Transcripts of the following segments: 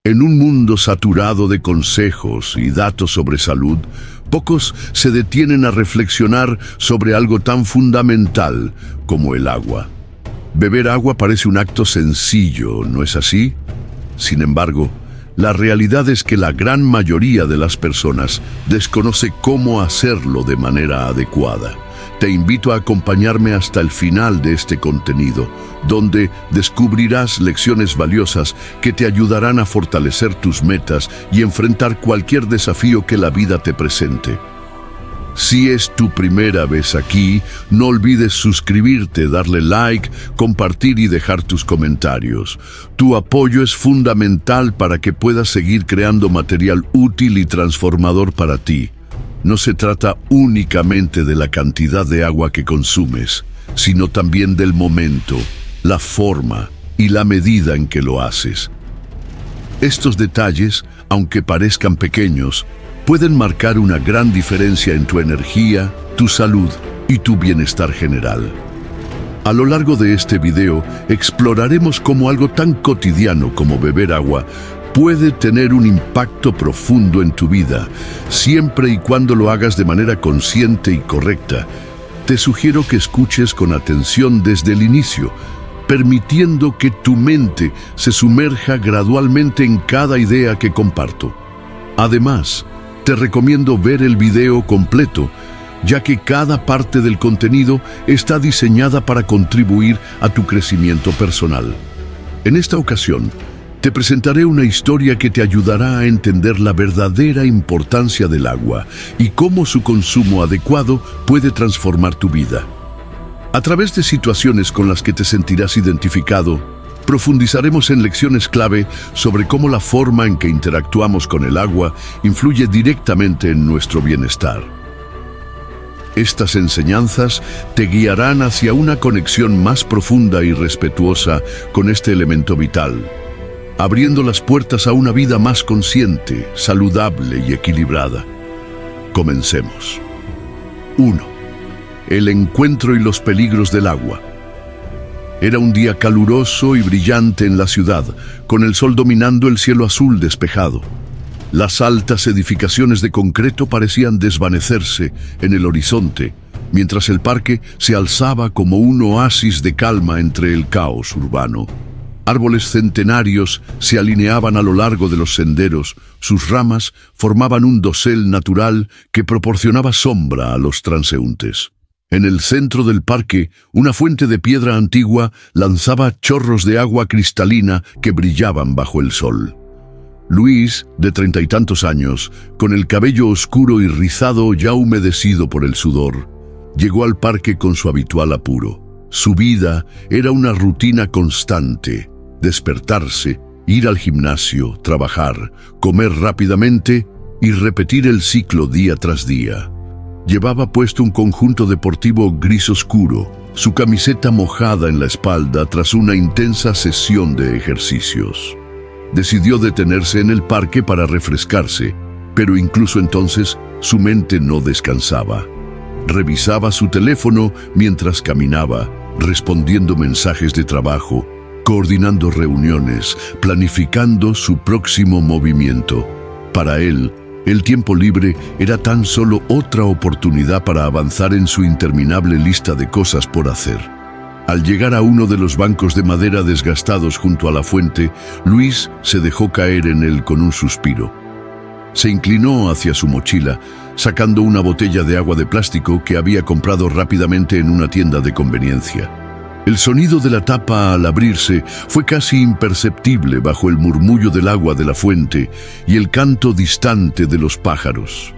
En un mundo saturado de consejos y datos sobre salud, pocos se detienen a reflexionar sobre algo tan fundamental como el agua. Beber agua parece un acto sencillo, ¿no es así? Sin embargo, la realidad es que la gran mayoría de las personas desconoce cómo hacerlo de manera adecuada. Te invito a acompañarme hasta el final de este contenido, donde descubrirás lecciones valiosas que te ayudarán a fortalecer tus metas y enfrentar cualquier desafío que la vida te presente. Si es tu primera vez aquí, no olvides suscribirte, darle like, compartir y dejar tus comentarios. Tu apoyo es fundamental para que puedas seguir creando material útil y transformador para ti. No se trata únicamente de la cantidad de agua que consumes, sino también del momento, la forma y la medida en que lo haces. Estos detalles, aunque parezcan pequeños, pueden marcar una gran diferencia en tu energía, tu salud y tu bienestar general. A lo largo de este video, exploraremos cómo algo tan cotidiano como beber agua puede tener un impacto profundo en tu vida, siempre y cuando lo hagas de manera consciente y correcta. Te sugiero que escuches con atención desde el inicio, permitiendo que tu mente se sumerja gradualmente en cada idea que comparto. Además, te recomiendo ver el video completo, ya que cada parte del contenido está diseñada para contribuir a tu crecimiento personal. En esta ocasión, te presentaré una historia que te ayudará a entender la verdadera importancia del agua y cómo su consumo adecuado puede transformar tu vida. A través de situaciones con las que te sentirás identificado, profundizaremos en lecciones clave sobre cómo la forma en que interactuamos con el agua influye directamente en nuestro bienestar. Estas enseñanzas te guiarán hacia una conexión más profunda y respetuosa con este elemento vital, abriendo las puertas a una vida más consciente, saludable y equilibrada. Comencemos. 1. El encuentro y los peligros del agua. Era un día caluroso y brillante en la ciudad, con el sol dominando el cielo azul despejado. Las altas edificaciones de concreto parecían desvanecerse en el horizonte, mientras el parque se alzaba como un oasis de calma entre el caos urbano. Árboles centenarios se alineaban a lo largo de los senderos, sus ramas formaban un dosel natural que proporcionaba sombra a los transeúntes. En el centro del parque, una fuente de piedra antigua lanzaba chorros de agua cristalina que brillaban bajo el sol. Luis, de 30 y tantos años, con el cabello oscuro y rizado ya humedecido por el sudor, llegó al parque con su habitual apuro. Su vida era una rutina constante: despertarse, ir al gimnasio, trabajar, comer rápidamente y repetir el ciclo día tras día. Llevaba puesto un conjunto deportivo gris oscuro, su camiseta mojada en la espalda tras una intensa sesión de ejercicios. Decidió detenerse en el parque para refrescarse, pero incluso entonces su mente no descansaba. Revisaba su teléfono mientras caminaba, respondiendo mensajes de trabajo, coordinando reuniones, planificando su próximo movimiento. Para él, el tiempo libre era tan solo otra oportunidad para avanzar en su interminable lista de cosas por hacer. Al llegar a uno de los bancos de madera desgastados junto a la fuente, Luis se dejó caer en él con un suspiro. Se inclinó hacia su mochila, sacando una botella de agua de plástico que había comprado rápidamente en una tienda de conveniencia. El sonido de la tapa al abrirse fue casi imperceptible bajo el murmullo del agua de la fuente y el canto distante de los pájaros.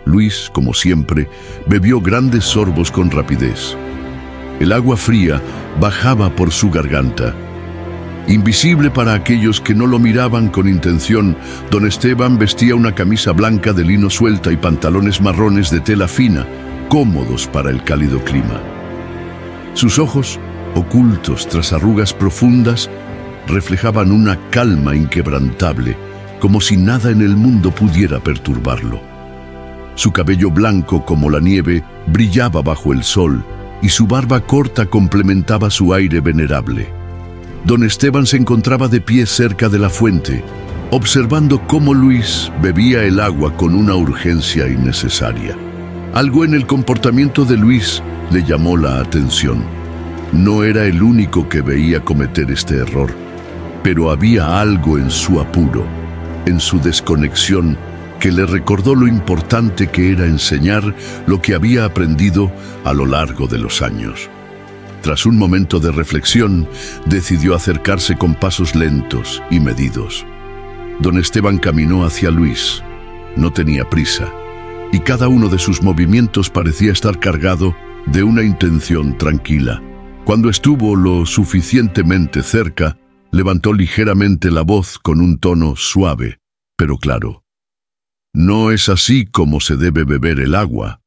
Luis, como siempre, bebió grandes sorbos con rapidez. El agua fría bajaba por su garganta. Invisible para aquellos que no lo miraban con intención, don Esteban vestía una camisa blanca de lino suelta y pantalones marrones de tela fina, cómodos para el cálido clima. Sus ojos, ocultos tras arrugas profundas, reflejaban una calma inquebrantable, como si nada en el mundo pudiera perturbarlo. Su cabello blanco como la nieve brillaba bajo el sol, y su barba corta complementaba su aire venerable. Don Esteban se encontraba de pie cerca de la fuente, observando cómo Luis bebía el agua con una urgencia innecesaria. Algo en el comportamiento de Luis le llamó la atención. No era el único que veía cometer este error, pero había algo en su apuro, en su desconexión, que le recordó lo importante que era enseñar lo que había aprendido a lo largo de los años. Tras un momento de reflexión, decidió acercarse con pasos lentos y medidos. Don Esteban caminó hacia Luis. No tenía prisa, y cada uno de sus movimientos parecía estar cargado de una intención tranquila. Cuando estuvo lo suficientemente cerca, levantó ligeramente la voz con un tono suave, pero claro. «No es así como se debe beber el agua»,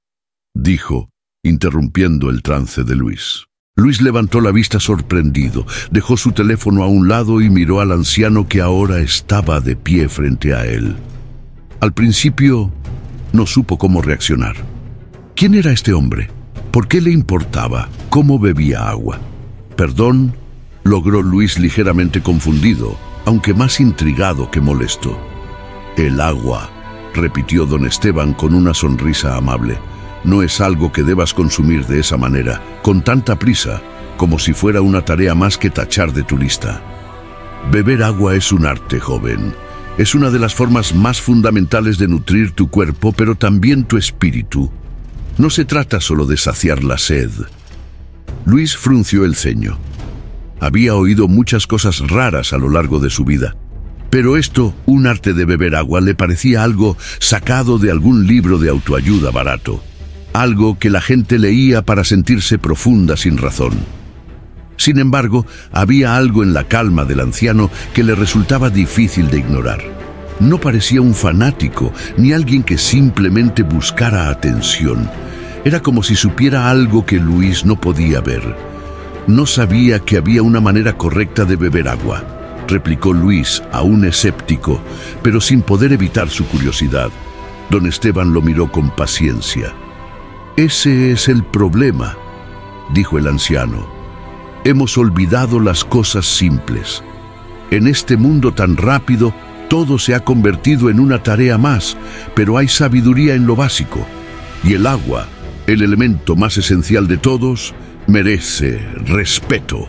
dijo, interrumpiendo el trance de Luis. Luis levantó la vista sorprendido, dejó su teléfono a un lado y miró al anciano que ahora estaba de pie frente a él. Al principio, no supo cómo reaccionar. ¿Quién era este hombre? ¿Por qué le importaba cómo bebía agua? «Perdón», logró Luis ligeramente confundido, aunque más intrigado que molesto. «El agua», repitió don Esteban con una sonrisa amable. «No es algo que debas consumir de esa manera, con tanta prisa, como si fuera una tarea más que tachar de tu lista. Beber agua es un arte, joven. Es una de las formas más fundamentales de nutrir tu cuerpo, pero también tu espíritu. No se trata solo de saciar la sed». Luis frunció el ceño. Había oído muchas cosas raras a lo largo de su vida, pero esto, un arte de beber agua, le parecía algo sacado de algún libro de autoayuda barato, algo que la gente leía para sentirse profunda sin razón. Sin embargo, había algo en la calma del anciano que le resultaba difícil de ignorar. No parecía un fanático, ni alguien que simplemente buscara atención. Era como si supiera algo que Luis no podía ver. «No sabía que había una manera correcta de beber agua», replicó Luis, aún escéptico, pero sin poder evitar su curiosidad. Don Esteban lo miró con paciencia. «Ese es el problema», dijo el anciano. «Hemos olvidado las cosas simples. En este mundo tan rápido, todo se ha convertido en una tarea más, pero hay sabiduría en lo básico. Y el agua, el elemento más esencial de todos, merece respeto».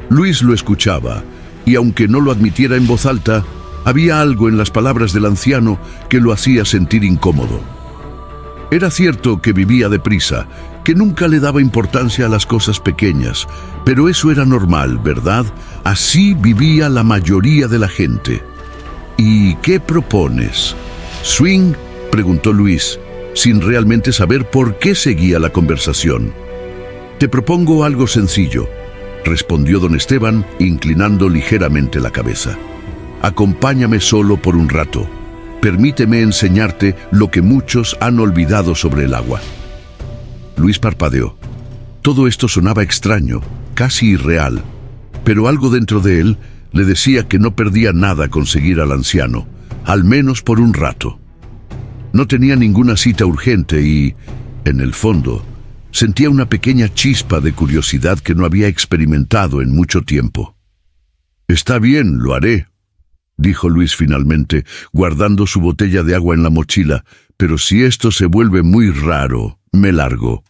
Luis lo escuchaba, y aunque no lo admitiera en voz alta, había algo en las palabras del anciano que lo hacía sentir incómodo. Era cierto que vivía deprisa, que nunca le daba importancia a las cosas pequeñas, pero eso era normal, ¿verdad? Así vivía la mayoría de la gente. «¿Y qué propones?» «Swing», preguntó Luis, sin realmente saber por qué seguía la conversación. «Te propongo algo sencillo», respondió don Esteban, inclinando ligeramente la cabeza. «Acompáñame solo por un rato. Permíteme enseñarte lo que muchos han olvidado sobre el agua». Luis parpadeó. Todo esto sonaba extraño, casi irreal, pero algo dentro de él le decía que no perdía nada con seguir al anciano, al menos por un rato. No tenía ninguna cita urgente y, en el fondo, sentía una pequeña chispa de curiosidad que no había experimentado en mucho tiempo. «Está bien, lo haré», dijo Luis finalmente, guardando su botella de agua en la mochila, «pero si esto se vuelve muy raro, me largo».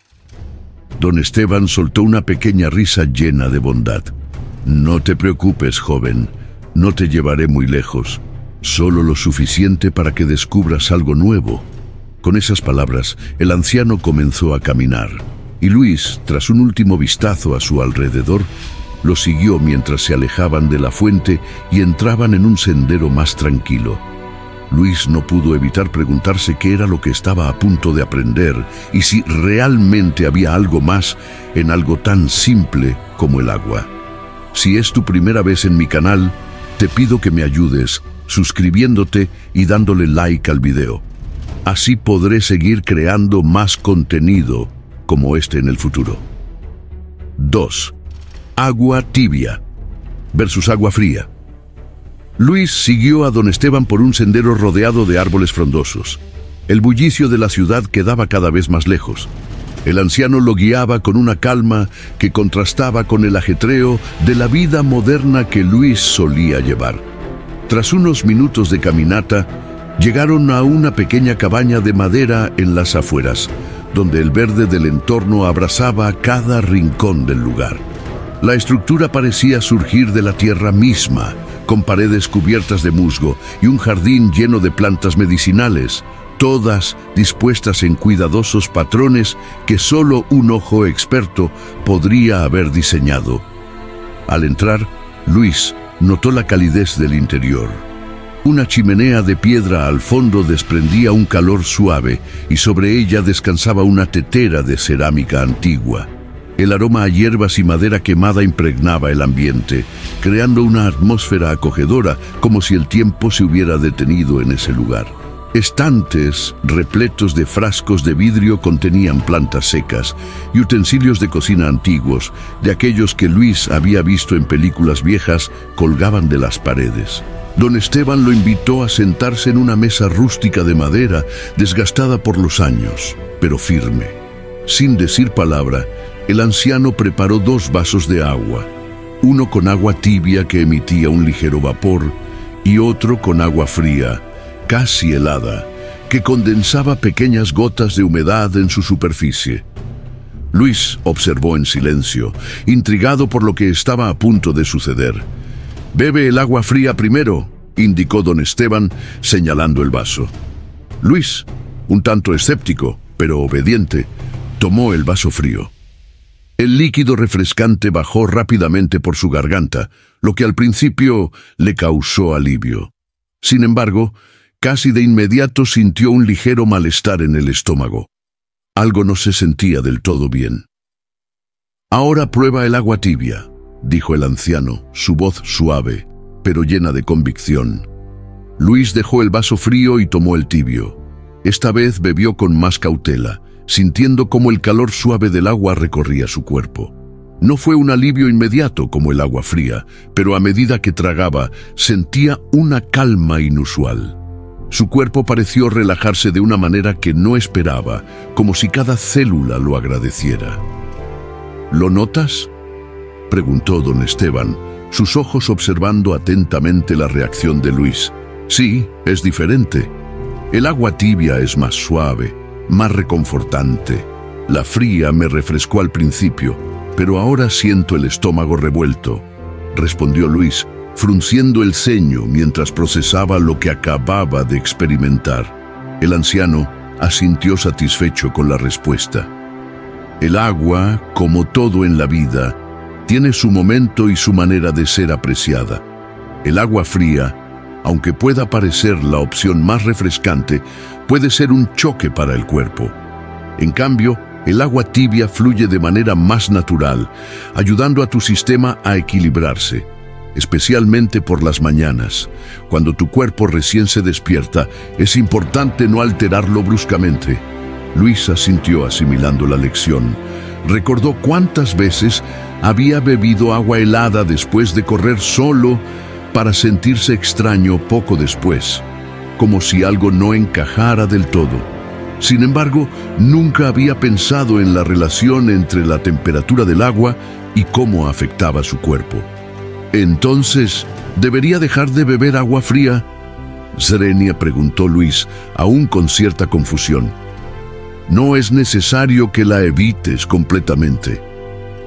Don Esteban soltó una pequeña risa llena de bondad. «No te preocupes, joven, no te llevaré muy lejos, solo lo suficiente para que descubras algo nuevo». Con esas palabras, el anciano comenzó a caminar, y Luis, tras un último vistazo a su alrededor, lo siguió mientras se alejaban de la fuente y entraban en un sendero más tranquilo. Luis no pudo evitar preguntarse qué era lo que estaba a punto de aprender y si realmente había algo más en algo tan simple como el agua. Si es tu primera vez en mi canal, te pido que me ayudes suscribiéndote y dándole like al video. Así podré seguir creando más contenido como este en el futuro. 2. Agua tibia versus agua fría. Luis siguió a don Esteban por un sendero rodeado de árboles frondosos. El bullicio de la ciudad quedaba cada vez más lejos. El anciano lo guiaba con una calma que contrastaba con el ajetreo de la vida moderna que Luis solía llevar. Tras unos minutos de caminata, llegaron a una pequeña cabaña de madera en las afueras, donde el verde del entorno abrazaba cada rincón del lugar. La estructura parecía surgir de la tierra misma, con paredes cubiertas de musgo y un jardín lleno de plantas medicinales, todas dispuestas en cuidadosos patrones que solo un ojo experto podría haber diseñado. Al entrar, Luis notó la calidez del interior. Una chimenea de piedra al fondo desprendía un calor suave y sobre ella descansaba una tetera de cerámica antigua. El aroma a hierbas y madera quemada impregnaba el ambiente, creando una atmósfera acogedora, como si el tiempo se hubiera detenido en ese lugar. Estantes repletos de frascos de vidrio contenían plantas secas y utensilios de cocina antiguos, de aquellos que Luis había visto en películas viejas, colgaban de las paredes. Don Esteban lo invitó a sentarse en una mesa rústica de madera, desgastada por los años, pero firme. Sin decir palabra, el anciano preparó 2 vasos de agua, uno con agua tibia que emitía un ligero vapor y otro con agua fría, casi helada, que condensaba pequeñas gotas de humedad en su superficie. Luis observó en silencio, intrigado por lo que estaba a punto de suceder. «Bebe el agua fría primero», indicó don Esteban, señalando el vaso. Luis, un tanto escéptico, pero obediente, tomó el vaso frío. El líquido refrescante bajó rápidamente por su garganta, lo que al principio le causó alivio. Sin embargo, casi de inmediato sintió un ligero malestar en el estómago. Algo no se sentía del todo bien. «Ahora prueba el agua tibia», dijo el anciano, su voz suave, pero llena de convicción. Luis dejó el vaso frío y tomó el tibio. Esta vez bebió con más cautela, sintiendo cómo el calor suave del agua recorría su cuerpo. No fue un alivio inmediato como el agua fría, pero a medida que tragaba, sentía una calma inusual. Su cuerpo pareció relajarse de una manera que no esperaba, como si cada célula lo agradeciera. «¿Lo notas?», preguntó don Esteban, sus ojos observando atentamente la reacción de Luis. «Sí, es diferente. El agua tibia es más suave, más reconfortante. La fría me refrescó al principio, pero ahora siento el estómago revuelto», respondió Luis, frunciendo el ceño mientras procesaba lo que acababa de experimentar. El anciano asintió satisfecho con la respuesta. El agua, como todo en la vida, tiene su momento y su manera de ser apreciada. El agua fría, aunque pueda parecer la opción más refrescante, puede ser un choque para el cuerpo. En cambio, el agua tibia fluye de manera más natural, ayudando a tu sistema a equilibrarse, especialmente por las mañanas. Cuando tu cuerpo recién se despierta, es importante no alterarlo bruscamente. Luis asintió asimilando la lección. Recordó cuántas veces había bebido agua helada después de correr solo para sentirse extraño poco después, como si algo no encajara del todo. Sin embargo, nunca había pensado en la relación entre la temperatura del agua y cómo afectaba su cuerpo. «¿Entonces, debería dejar de beber agua fría?», Serenia preguntó Luis, aún con cierta confusión. «No es necesario que la evites completamente»,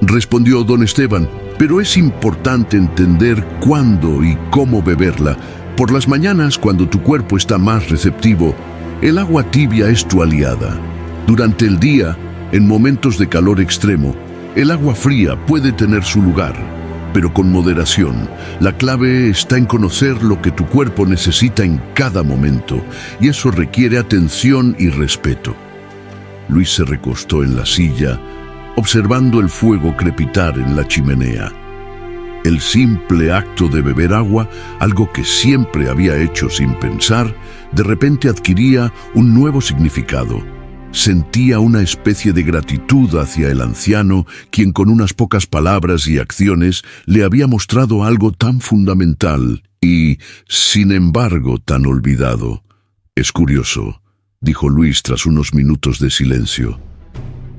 respondió don Esteban, «pero es importante entender cuándo y cómo beberla. Por las mañanas, cuando tu cuerpo está más receptivo, el agua tibia es tu aliada. Durante el día, en momentos de calor extremo, el agua fría puede tener su lugar, pero con moderación. La clave está en conocer lo que tu cuerpo necesita en cada momento, y eso requiere atención y respeto». Luis se recostó en la silla, observando el fuego crepitar en la chimenea. El simple acto de beber agua, algo que siempre había hecho sin pensar, de repente adquiría un nuevo significado. Sentía una especie de gratitud hacia el anciano, quien con unas pocas palabras y acciones le había mostrado algo tan fundamental y, sin embargo, tan olvidado. «Es curioso», dijo Luis tras unos minutos de silencio.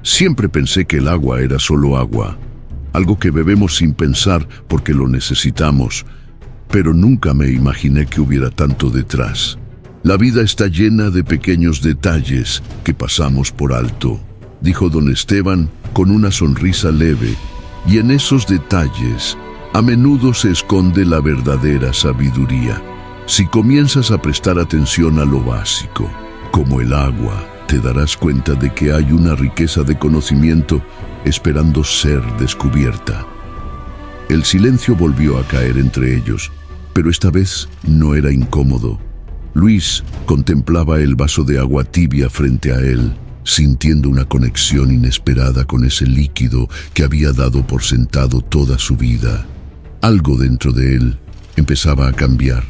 «Siempre pensé que el agua era solo agua, algo que bebemos sin pensar porque lo necesitamos. pero nunca me imaginé que hubiera tanto detrás. La vida está llena de pequeños detalles que pasamos por alto, dijo don Esteban con una sonrisa leve, y en esos detalles a menudo se esconde la verdadera sabiduría. Si comienzas a prestar atención a lo básico, como el agua, te darás cuenta de que hay una riqueza de conocimiento esperando ser descubierta. El silencio volvió a caer entre ellos, pero esta vez no era incómodo. Luis contemplaba el vaso de agua tibia frente a él, sintiendo una conexión inesperada con ese líquido que había dado por sentado toda su vida. Algo dentro de él empezaba a cambiar,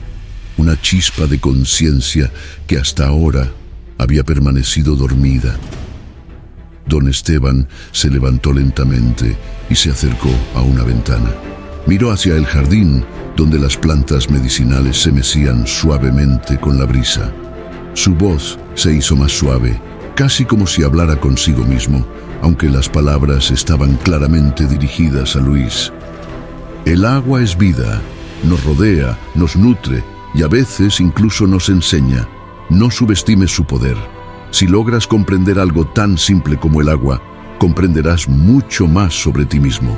una chispa de conciencia que hasta ahora había permanecido dormida. Don Esteban se levantó lentamente y se acercó a una ventana. Miró hacia el jardín, donde las plantas medicinales se mecían suavemente con la brisa. Su voz se hizo más suave, casi como si hablara consigo mismo, aunque las palabras estaban claramente dirigidas a Luis. El agua es vida, nos rodea, nos nutre y a veces incluso nos enseña. No subestimes su poder. Si logras comprender algo tan simple como el agua, comprenderás mucho más sobre ti mismo.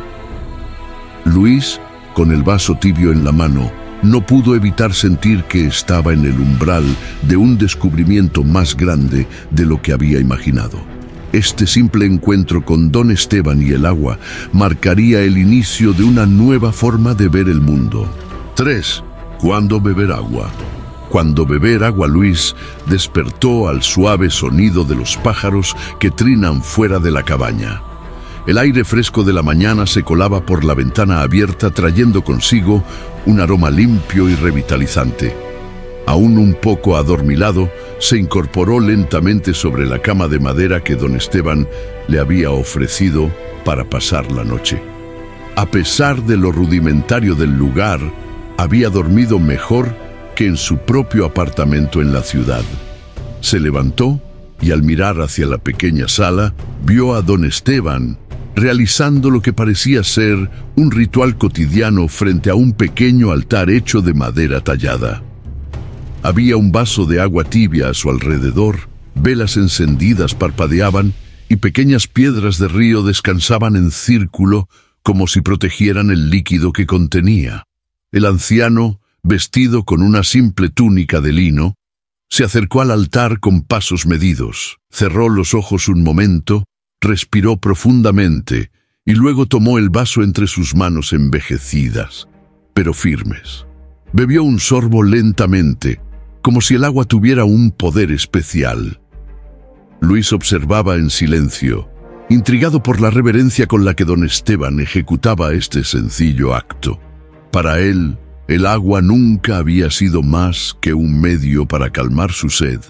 Luis, con el vaso tibio en la mano, no pudo evitar sentir que estaba en el umbral de un descubrimiento más grande de lo que había imaginado. Este simple encuentro con don Esteban y el agua marcaría el inicio de una nueva forma de ver el mundo. 3. ¿Cuándo beber agua? Cuando beber agua, Luis despertó al suave sonido de los pájaros que trinan fuera de la cabaña. El aire fresco de la mañana se colaba por la ventana abierta, trayendo consigo un aroma limpio y revitalizante. Aún un poco adormilado, se incorporó lentamente sobre la cama de madera que don Esteban le había ofrecido para pasar la noche. A pesar de lo rudimentario del lugar, había dormido mejor que en su propio apartamento en la ciudad. Se levantó y al mirar hacia la pequeña sala, vio a don Esteban realizando lo que parecía ser un ritual cotidiano frente a un pequeño altar hecho de madera tallada. Había un vaso de agua tibia a su alrededor, velas encendidas parpadeaban y pequeñas piedras de río descansaban en círculo como si protegieran el líquido que contenía. El anciano, vestido con una simple túnica de lino, se acercó al altar con pasos medidos, cerró los ojos un momento, respiró profundamente y luego tomó el vaso entre sus manos envejecidas, pero firmes. Bebió un sorbo lentamente, como si el agua tuviera un poder especial. Luis observaba en silencio, intrigado por la reverencia con la que don Esteban ejecutaba este sencillo acto. Para él, el agua nunca había sido más que un medio para calmar su sed,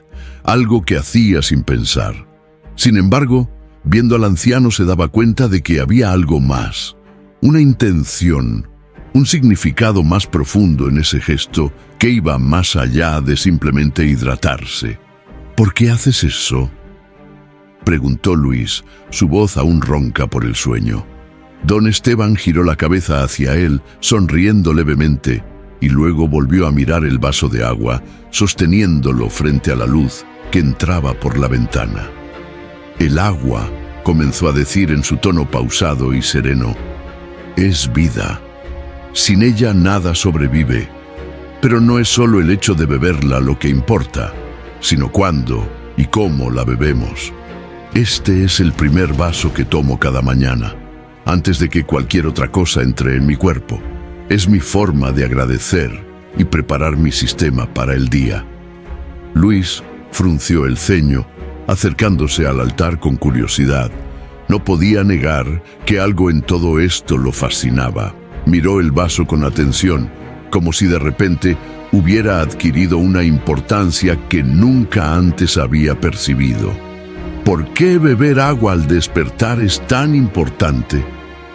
algo que hacía sin pensar. Sin embargo, viendo al anciano se daba cuenta de que había algo más, una intención, un significado más profundo en ese gesto que iba más allá de simplemente hidratarse. ¿Por qué haces eso?, preguntó Luis, su voz aún ronca por el sueño. Don Esteban giró la cabeza hacia él, sonriendo levemente, y luego volvió a mirar el vaso de agua, sosteniéndolo frente a la luz que entraba por la ventana. El agua, comenzó a decir en su tono pausado y sereno, es vida. Sin ella nada sobrevive. Pero no es solo el hecho de beberla lo que importa, sino cuándo y cómo la bebemos. Este es el primer vaso que tomo cada mañana, antes de que cualquier otra cosa entre en mi cuerpo. Es mi forma de agradecer y preparar mi sistema para el día. Luis frunció el ceño, acercándose al altar con curiosidad. No podía negar que algo en todo esto lo fascinaba. Miró el vaso con atención, como si de repente hubiera adquirido una importancia que nunca antes había percibido. ¿Por qué beber agua al despertar es tan importante?,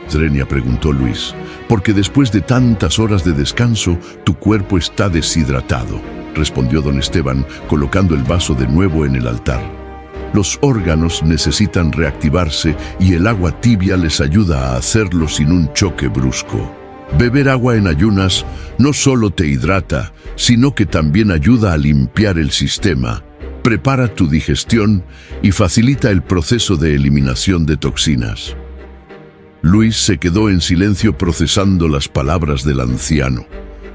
Zrenia preguntó Luis. Porque después de tantas horas de descanso, tu cuerpo está deshidratado, respondió don Esteban, colocando el vaso de nuevo en el altar. Los órganos necesitan reactivarse y el agua tibia les ayuda a hacerlo sin un choque brusco. Beber agua en ayunas no solo te hidrata, sino que también ayuda a limpiar el sistema, prepara tu digestión y facilita el proceso de eliminación de toxinas. Luis se quedó en silencio procesando las palabras del anciano.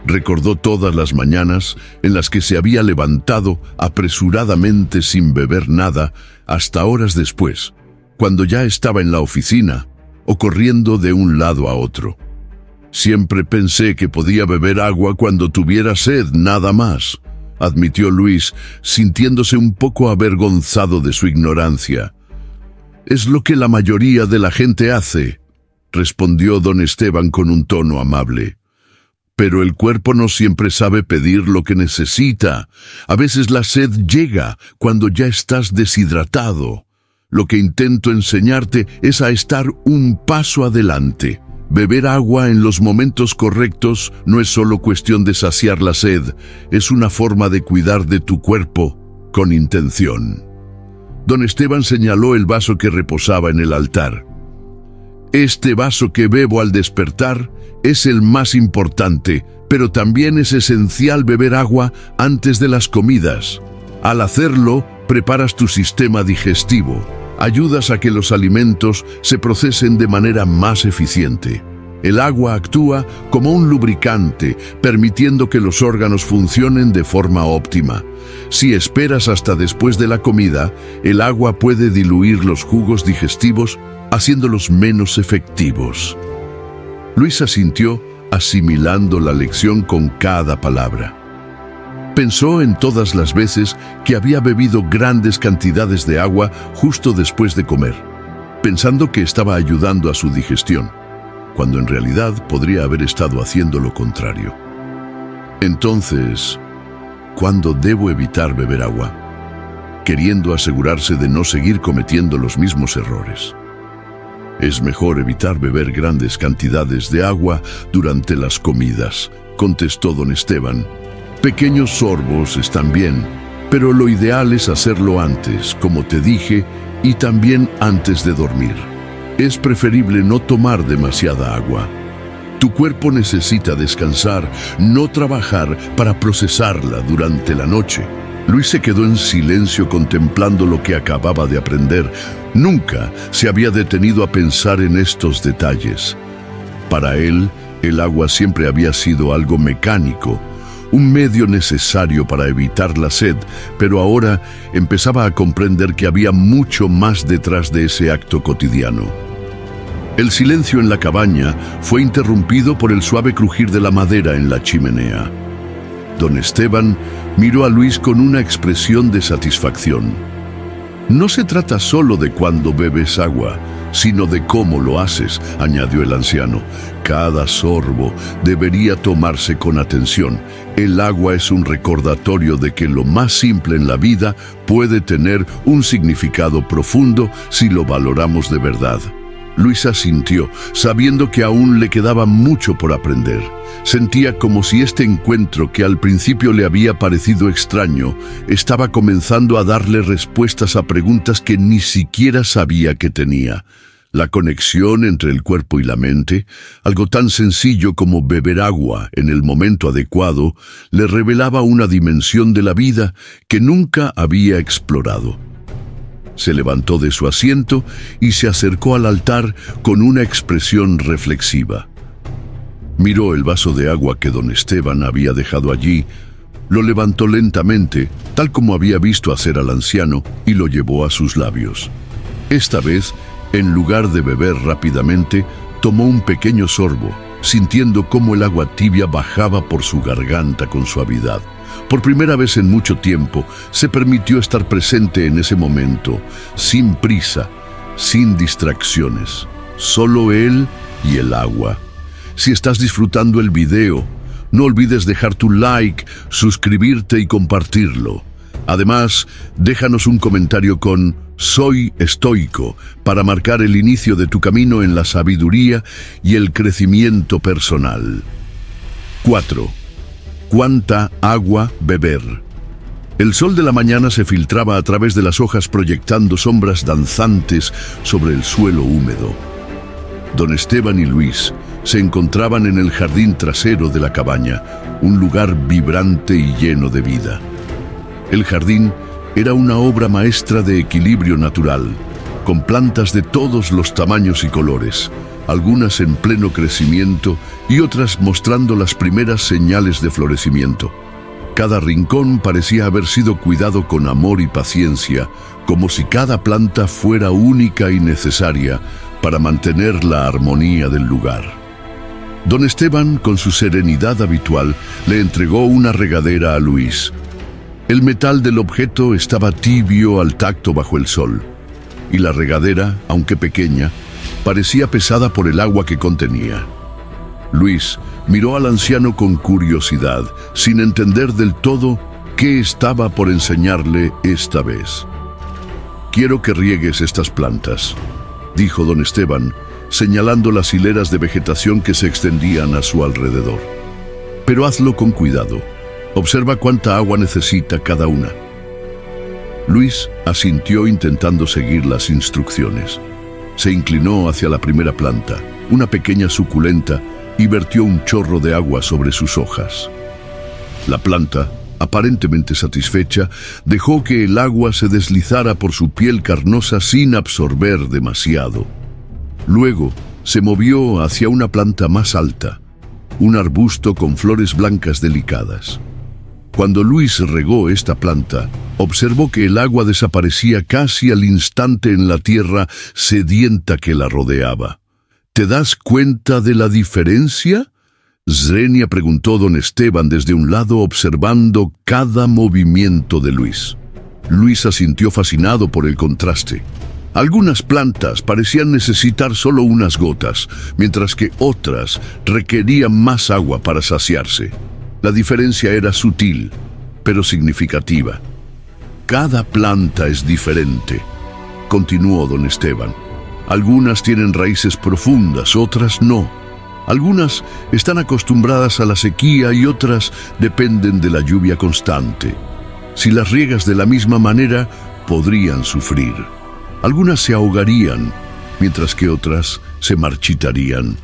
Recordó todas las mañanas en las que se había levantado apresuradamente sin beber nada hasta horas después, cuando ya estaba en la oficina o corriendo de un lado a otro. Siempre pensé que podía beber agua cuando tuviera sed, nada más, admitió Luis, sintiéndose un poco avergonzado de su ignorancia. Es lo que la mayoría de la gente hace, respondió don Esteban con un tono amable. Pero el cuerpo no siempre sabe pedir lo que necesita. A veces la sed llega cuando ya estás deshidratado. Lo que intento enseñarte es a estar un paso adelante. Beber agua en los momentos correctos no es solo cuestión de saciar la sed, es una forma de cuidar de tu cuerpo con intención. Don Esteban señaló el vaso que reposaba en el altar. Este vaso que bebo al despertar es el más importante, pero también es esencial beber agua antes de las comidas. Al hacerlo, preparas tu sistema digestivo. Ayudas a que los alimentos se procesen de manera más eficiente. El agua actúa como un lubricante, permitiendo que los órganos funcionen de forma óptima. Si esperas hasta después de la comida, el agua puede diluir los jugos digestivos, haciéndolos menos efectivos. Luis asintió, asimilando la lección con cada palabra. Pensó en todas las veces que había bebido grandes cantidades de agua justo después de comer, pensando que estaba ayudando a su digestión, cuando en realidad podría haber estado haciendo lo contrario. Entonces, ¿cuándo debo evitar beber agua? Queriendo asegurarse de no seguir cometiendo los mismos errores. Es mejor evitar beber grandes cantidades de agua durante las comidas, contestó don Esteban. Pequeños sorbos están bien, pero lo ideal es hacerlo antes, como te dije, y también antes de dormir. Es preferible no tomar demasiada agua. Tu cuerpo necesita descansar, no trabajar para procesarla durante la noche. Luis se quedó en silencio contemplando lo que acababa de aprender. Nunca se había detenido a pensar en estos detalles. Para él, el agua siempre había sido algo mecánico, un medio necesario para evitar la sed, pero ahora empezaba a comprender que había mucho más detrás de ese acto cotidiano. El silencio en la cabaña fue interrumpido por el suave crujir de la madera en la chimenea. Don Esteban miró a Luis con una expresión de satisfacción. No se trata solo de cuando bebes agua, sino de cómo lo haces, añadió el anciano. Cada sorbo debería tomarse con atención. El agua es un recordatorio de que lo más simple en la vida puede tener un significado profundo si lo valoramos de verdad. Luis asintió, sabiendo que aún le quedaba mucho por aprender. Sentía como si este encuentro, que al principio le había parecido extraño, estaba comenzando a darle respuestas a preguntas que ni siquiera sabía que tenía. La conexión entre el cuerpo y la mente, algo tan sencillo como beber agua en el momento adecuado, le revelaba una dimensión de la vida que nunca había explorado. Se levantó de su asiento y se acercó al altar con una expresión reflexiva. Miró el vaso de agua que don Esteban había dejado allí, lo levantó lentamente, tal como había visto hacer al anciano, y lo llevó a sus labios. Esta vez, en lugar de beber rápidamente, tomó un pequeño sorbo, sintiendo cómo el agua tibia bajaba por su garganta con suavidad. Por primera vez en mucho tiempo, se permitió estar presente en ese momento, sin prisa, sin distracciones, solo él y el agua. Si estás disfrutando el video, no olvides dejar tu like, suscribirte y compartirlo. Además, déjanos un comentario con "Soy estoico" para marcar el inicio de tu camino en la sabiduría y el crecimiento personal. 4. ¿Cuánta agua beber? El sol de la mañana se filtraba a través de las hojas proyectando sombras danzantes sobre el suelo húmedo. Don Esteban y Luis se encontraban en el jardín trasero de la cabaña, un lugar vibrante y lleno de vida. El jardín era una obra maestra de equilibrio natural, con plantas de todos los tamaños y colores, algunas en pleno crecimiento y otras mostrando las primeras señales de florecimiento. Cada rincón parecía haber sido cuidado con amor y paciencia, como si cada planta fuera única y necesaria para mantener la armonía del lugar. Don Esteban, con su serenidad habitual, le entregó una regadera a Luis. El metal del objeto estaba tibio al tacto bajo el sol, y la regadera, aunque pequeña, parecía pesada por el agua que contenía. Luis miró al anciano con curiosidad, sin entender del todo qué estaba por enseñarle esta vez. «Quiero que riegues estas plantas», dijo don Esteban, señalando las hileras de vegetación que se extendían a su alrededor. «Pero hazlo con cuidado. Observa cuánta agua necesita cada una». Luis asintió intentando seguir las instrucciones. Se inclinó hacia la primera planta, una pequeña suculenta, y vertió un chorro de agua sobre sus hojas. La planta, aparentemente satisfecha, dejó que el agua se deslizara por su piel carnosa sin absorber demasiado. Luego se movió hacia una planta más alta, un arbusto con flores blancas delicadas. Cuando Luis regó esta planta, observó que el agua desaparecía casi al instante en la tierra sedienta que la rodeaba. «¿Te das cuenta de la diferencia?», Zrenia preguntó don Esteban desde un lado, observando cada movimiento de Luis. Luis asintió fascinado por el contraste. Algunas plantas parecían necesitar solo unas gotas, mientras que otras requerían más agua para saciarse. La diferencia era sutil, pero significativa. «Cada planta es diferente», continuó don Esteban. «Algunas tienen raíces profundas, otras no. Algunas están acostumbradas a la sequía y otras dependen de la lluvia constante. Si las riegas de la misma manera, podrían sufrir. Algunas se ahogarían, mientras que otras se marchitarían.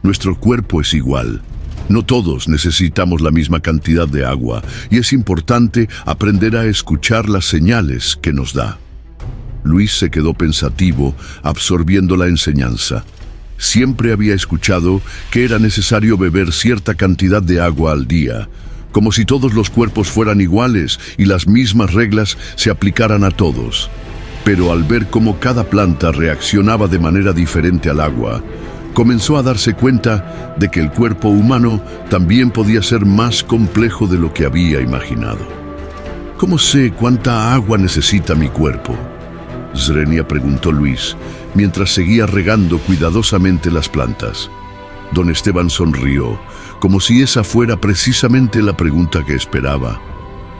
Nuestro cuerpo es igual. No todos necesitamos la misma cantidad de agua, y es importante aprender a escuchar las señales que nos da». Luis se quedó pensativo, absorbiendo la enseñanza. Siempre había escuchado que era necesario beber cierta cantidad de agua al día, como si todos los cuerpos fueran iguales y las mismas reglas se aplicaran a todos. Pero al ver cómo cada planta reaccionaba de manera diferente al agua, comenzó a darse cuenta de que el cuerpo humano también podía ser más complejo de lo que había imaginado. «¿Cómo sé cuánta agua necesita mi cuerpo?», Zrenia preguntó Luis, mientras seguía regando cuidadosamente las plantas. Don Esteban sonrió, como si esa fuera precisamente la pregunta que esperaba.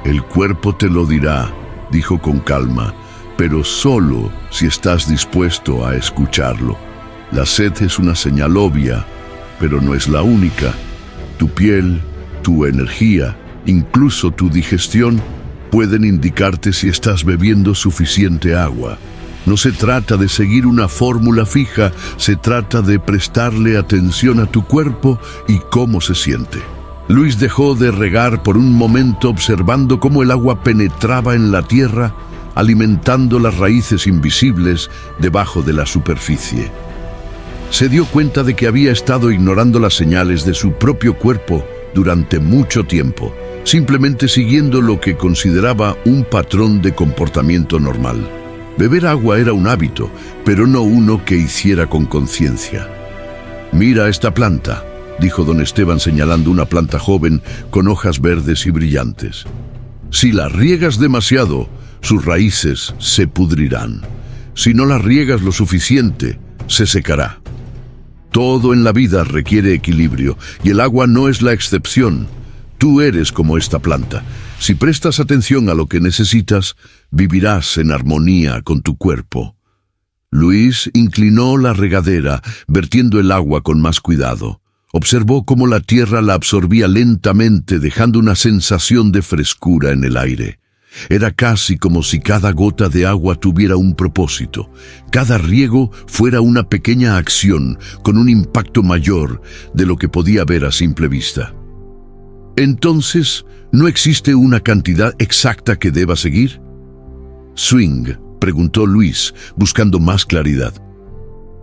«El cuerpo te lo dirá», dijo con calma, «pero solo si estás dispuesto a escucharlo. La sed es una señal obvia, pero no es la única. Tu piel, tu energía, incluso tu digestión, pueden indicarte si estás bebiendo suficiente agua. No se trata de seguir una fórmula fija, se trata de prestarle atención a tu cuerpo y cómo se siente». Luis dejó de regar por un momento, observando cómo el agua penetraba en la tierra, alimentando las raíces invisibles debajo de la superficie. Se dio cuenta de que había estado ignorando las señales de su propio cuerpo durante mucho tiempo, simplemente siguiendo lo que consideraba un patrón de comportamiento normal. Beber agua era un hábito, pero no uno que hiciera con conciencia. «Mira esta planta», dijo don Esteban señalando una planta joven con hojas verdes y brillantes. «Si la riegas demasiado, sus raíces se pudrirán. Si no la riegas lo suficiente, se secará. Todo en la vida requiere equilibrio, y el agua no es la excepción. Tú eres como esta planta. Si prestas atención a lo que necesitas, vivirás en armonía con tu cuerpo». Luis inclinó la regadera, vertiendo el agua con más cuidado. Observó cómo la tierra la absorbía lentamente, dejando una sensación de frescura en el aire. Era casi como si cada gota de agua tuviera un propósito. Cada riego fuera una pequeña acción con un impacto mayor de lo que podía ver a simple vista. Entonces, ¿no existe una cantidad exacta que deba seguir? Swing, preguntó Luis, buscando más claridad.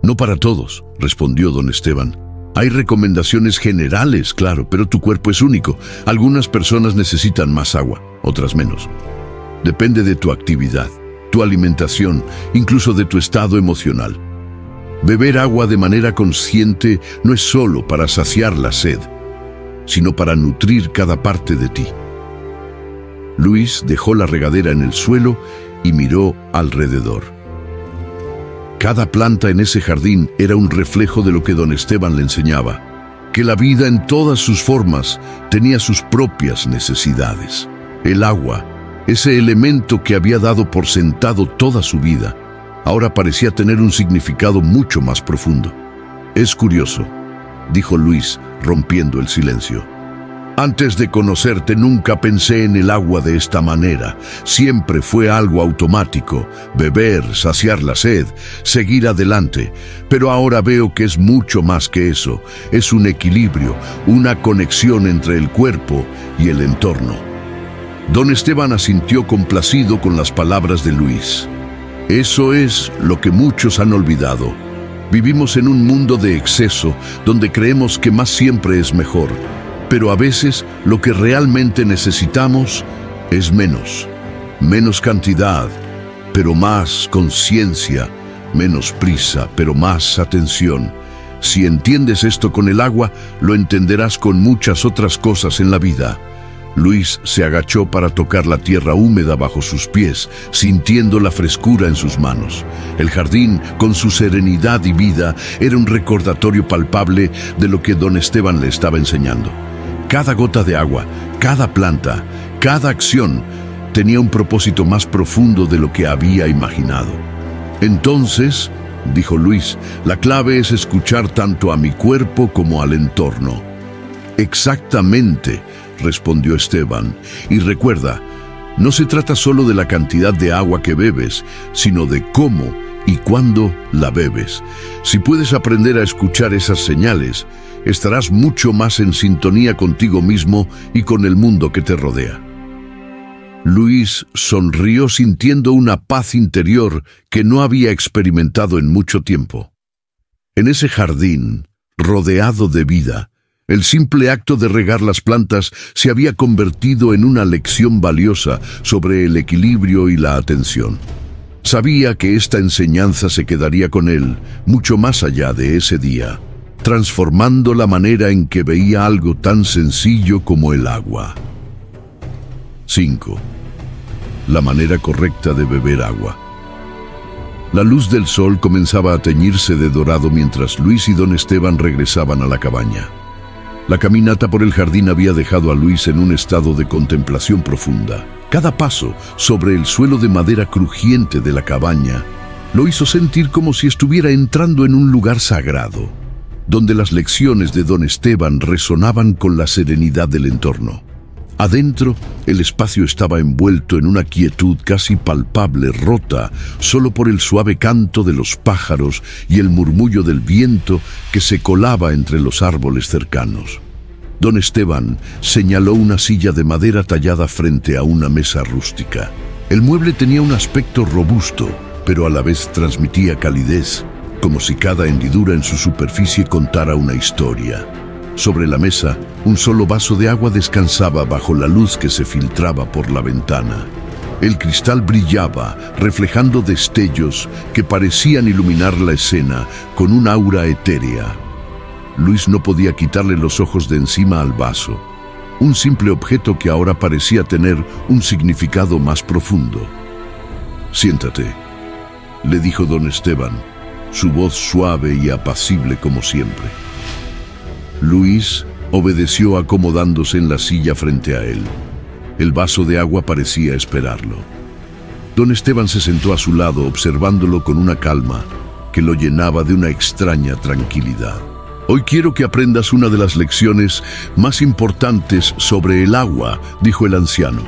No para todos, respondió don Esteban. Hay recomendaciones generales, claro, pero tu cuerpo es único. Algunas personas necesitan más agua, otras menos. Depende de tu actividad, tu alimentación, incluso de tu estado emocional. Beber agua de manera consciente no es solo para saciar la sed, sino para nutrir cada parte de ti. Luis dejó la regadera en el suelo y miró alrededor. Cada planta en ese jardín era un reflejo de lo que don Esteban le enseñaba, que la vida en todas sus formas tenía sus propias necesidades. El agua, ese elemento que había dado por sentado toda su vida, ahora parecía tener un significado mucho más profundo. Es curioso, dijo Luis, rompiendo el silencio. Antes de conocerte nunca pensé en el agua de esta manera. Siempre fue algo automático, beber, saciar la sed, seguir adelante. Pero ahora veo que es mucho más que eso. Es un equilibrio, una conexión entre el cuerpo y el entorno. Don Esteban asintió complacido con las palabras de Luis. Eso es lo que muchos han olvidado. Vivimos en un mundo de exceso, donde creemos que más siempre es mejor. Pero a veces lo que realmente necesitamos es menos. Menos cantidad, pero más conciencia. Menos prisa, pero más atención. Si entiendes esto con el agua, lo entenderás con muchas otras cosas en la vida. Luis se agachó para tocar la tierra húmeda bajo sus pies, sintiendo la frescura en sus manos. El jardín, con su serenidad y vida, era un recordatorio palpable de lo que don Esteban le estaba enseñando. Cada gota de agua, cada planta, cada acción tenía un propósito más profundo de lo que había imaginado. Entonces, dijo Luis, la clave es escuchar tanto a mi cuerpo como al entorno. Exactamente, respondió Esteban. Y recuerda, no se trata solo de la cantidad de agua que bebes, sino de cómo y cuándo la bebes. Si puedes aprender a escuchar esas señales, estarás mucho más en sintonía contigo mismo y con el mundo que te rodea. Luis sonrió sintiendo una paz interior que no había experimentado en mucho tiempo. En ese jardín, rodeado de vida, el simple acto de regar las plantas se había convertido en una lección valiosa sobre el equilibrio y la atención. Sabía que esta enseñanza se quedaría con él mucho más allá de ese día, transformando la manera en que veía algo tan sencillo como el agua. 5. La manera correcta de beber agua. La luz del sol comenzaba a teñirse de dorado mientras Luis y don Esteban regresaban a la cabaña. La caminata por el jardín había dejado a Luis en un estado de contemplación profunda. Cada paso sobre el suelo de madera crujiente de la cabaña lo hizo sentir como si estuviera entrando en un lugar sagrado, donde las lecciones de don Esteban resonaban con la serenidad del entorno. Adentro, el espacio estaba envuelto en una quietud casi palpable, rota solo por el suave canto de los pájaros y el murmullo del viento que se colaba entre los árboles cercanos. Don Esteban señaló una silla de madera tallada frente a una mesa rústica. El mueble tenía un aspecto robusto, pero a la vez transmitía calidez, como si cada hendidura en su superficie contara una historia. Sobre la mesa, un solo vaso de agua descansaba bajo la luz que se filtraba por la ventana. El cristal brillaba, reflejando destellos que parecían iluminar la escena con un aura etérea. Luis no podía quitarle los ojos de encima al vaso, un simple objeto que ahora parecía tener un significado más profundo. «Siéntate», le dijo don Esteban, su voz suave y apacible como siempre. Luis obedeció acomodándose en la silla frente a él. El vaso de agua parecía esperarlo. Don Esteban se sentó a su lado observándolo con una calma que lo llenaba de una extraña tranquilidad. «Hoy quiero que aprendas una de las lecciones más importantes sobre el agua», dijo el anciano.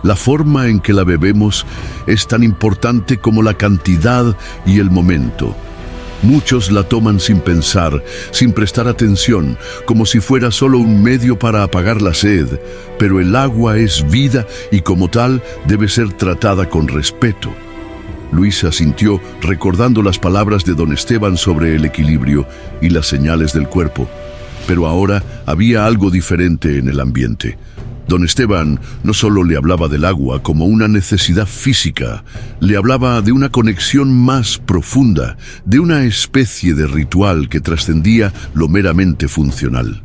La forma en que la bebemos es tan importante como la cantidad y el momento. Muchos la toman sin pensar, sin prestar atención, como si fuera solo un medio para apagar la sed, pero el agua es vida y como tal debe ser tratada con respeto. Luis asintió recordando las palabras de don Esteban sobre el equilibrio y las señales del cuerpo, pero ahora había algo diferente en el ambiente. Don Esteban no solo le hablaba del agua como una necesidad física, le hablaba de una conexión más profunda, de una especie de ritual que trascendía lo meramente funcional.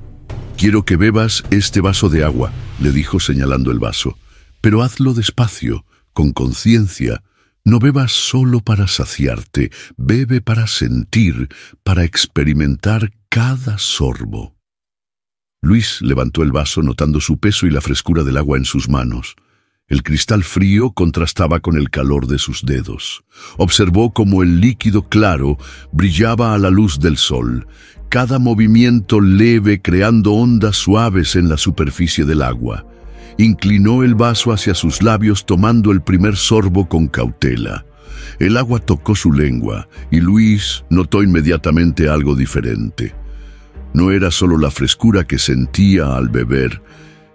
«Quiero que bebas este vaso de agua», le dijo señalando el vaso, «pero hazlo despacio, con conciencia. No bebas solo para saciarte, bebe para sentir, para experimentar cada sorbo». Luis levantó el vaso notando su peso y la frescura del agua en sus manos. El cristal frío contrastaba con el calor de sus dedos. Observó cómo el líquido claro brillaba a la luz del sol, cada movimiento leve creando ondas suaves en la superficie del agua. Inclinó el vaso hacia sus labios tomando el primer sorbo con cautela. El agua tocó su lengua y Luis notó inmediatamente algo diferente. No era solo la frescura que sentía al beber,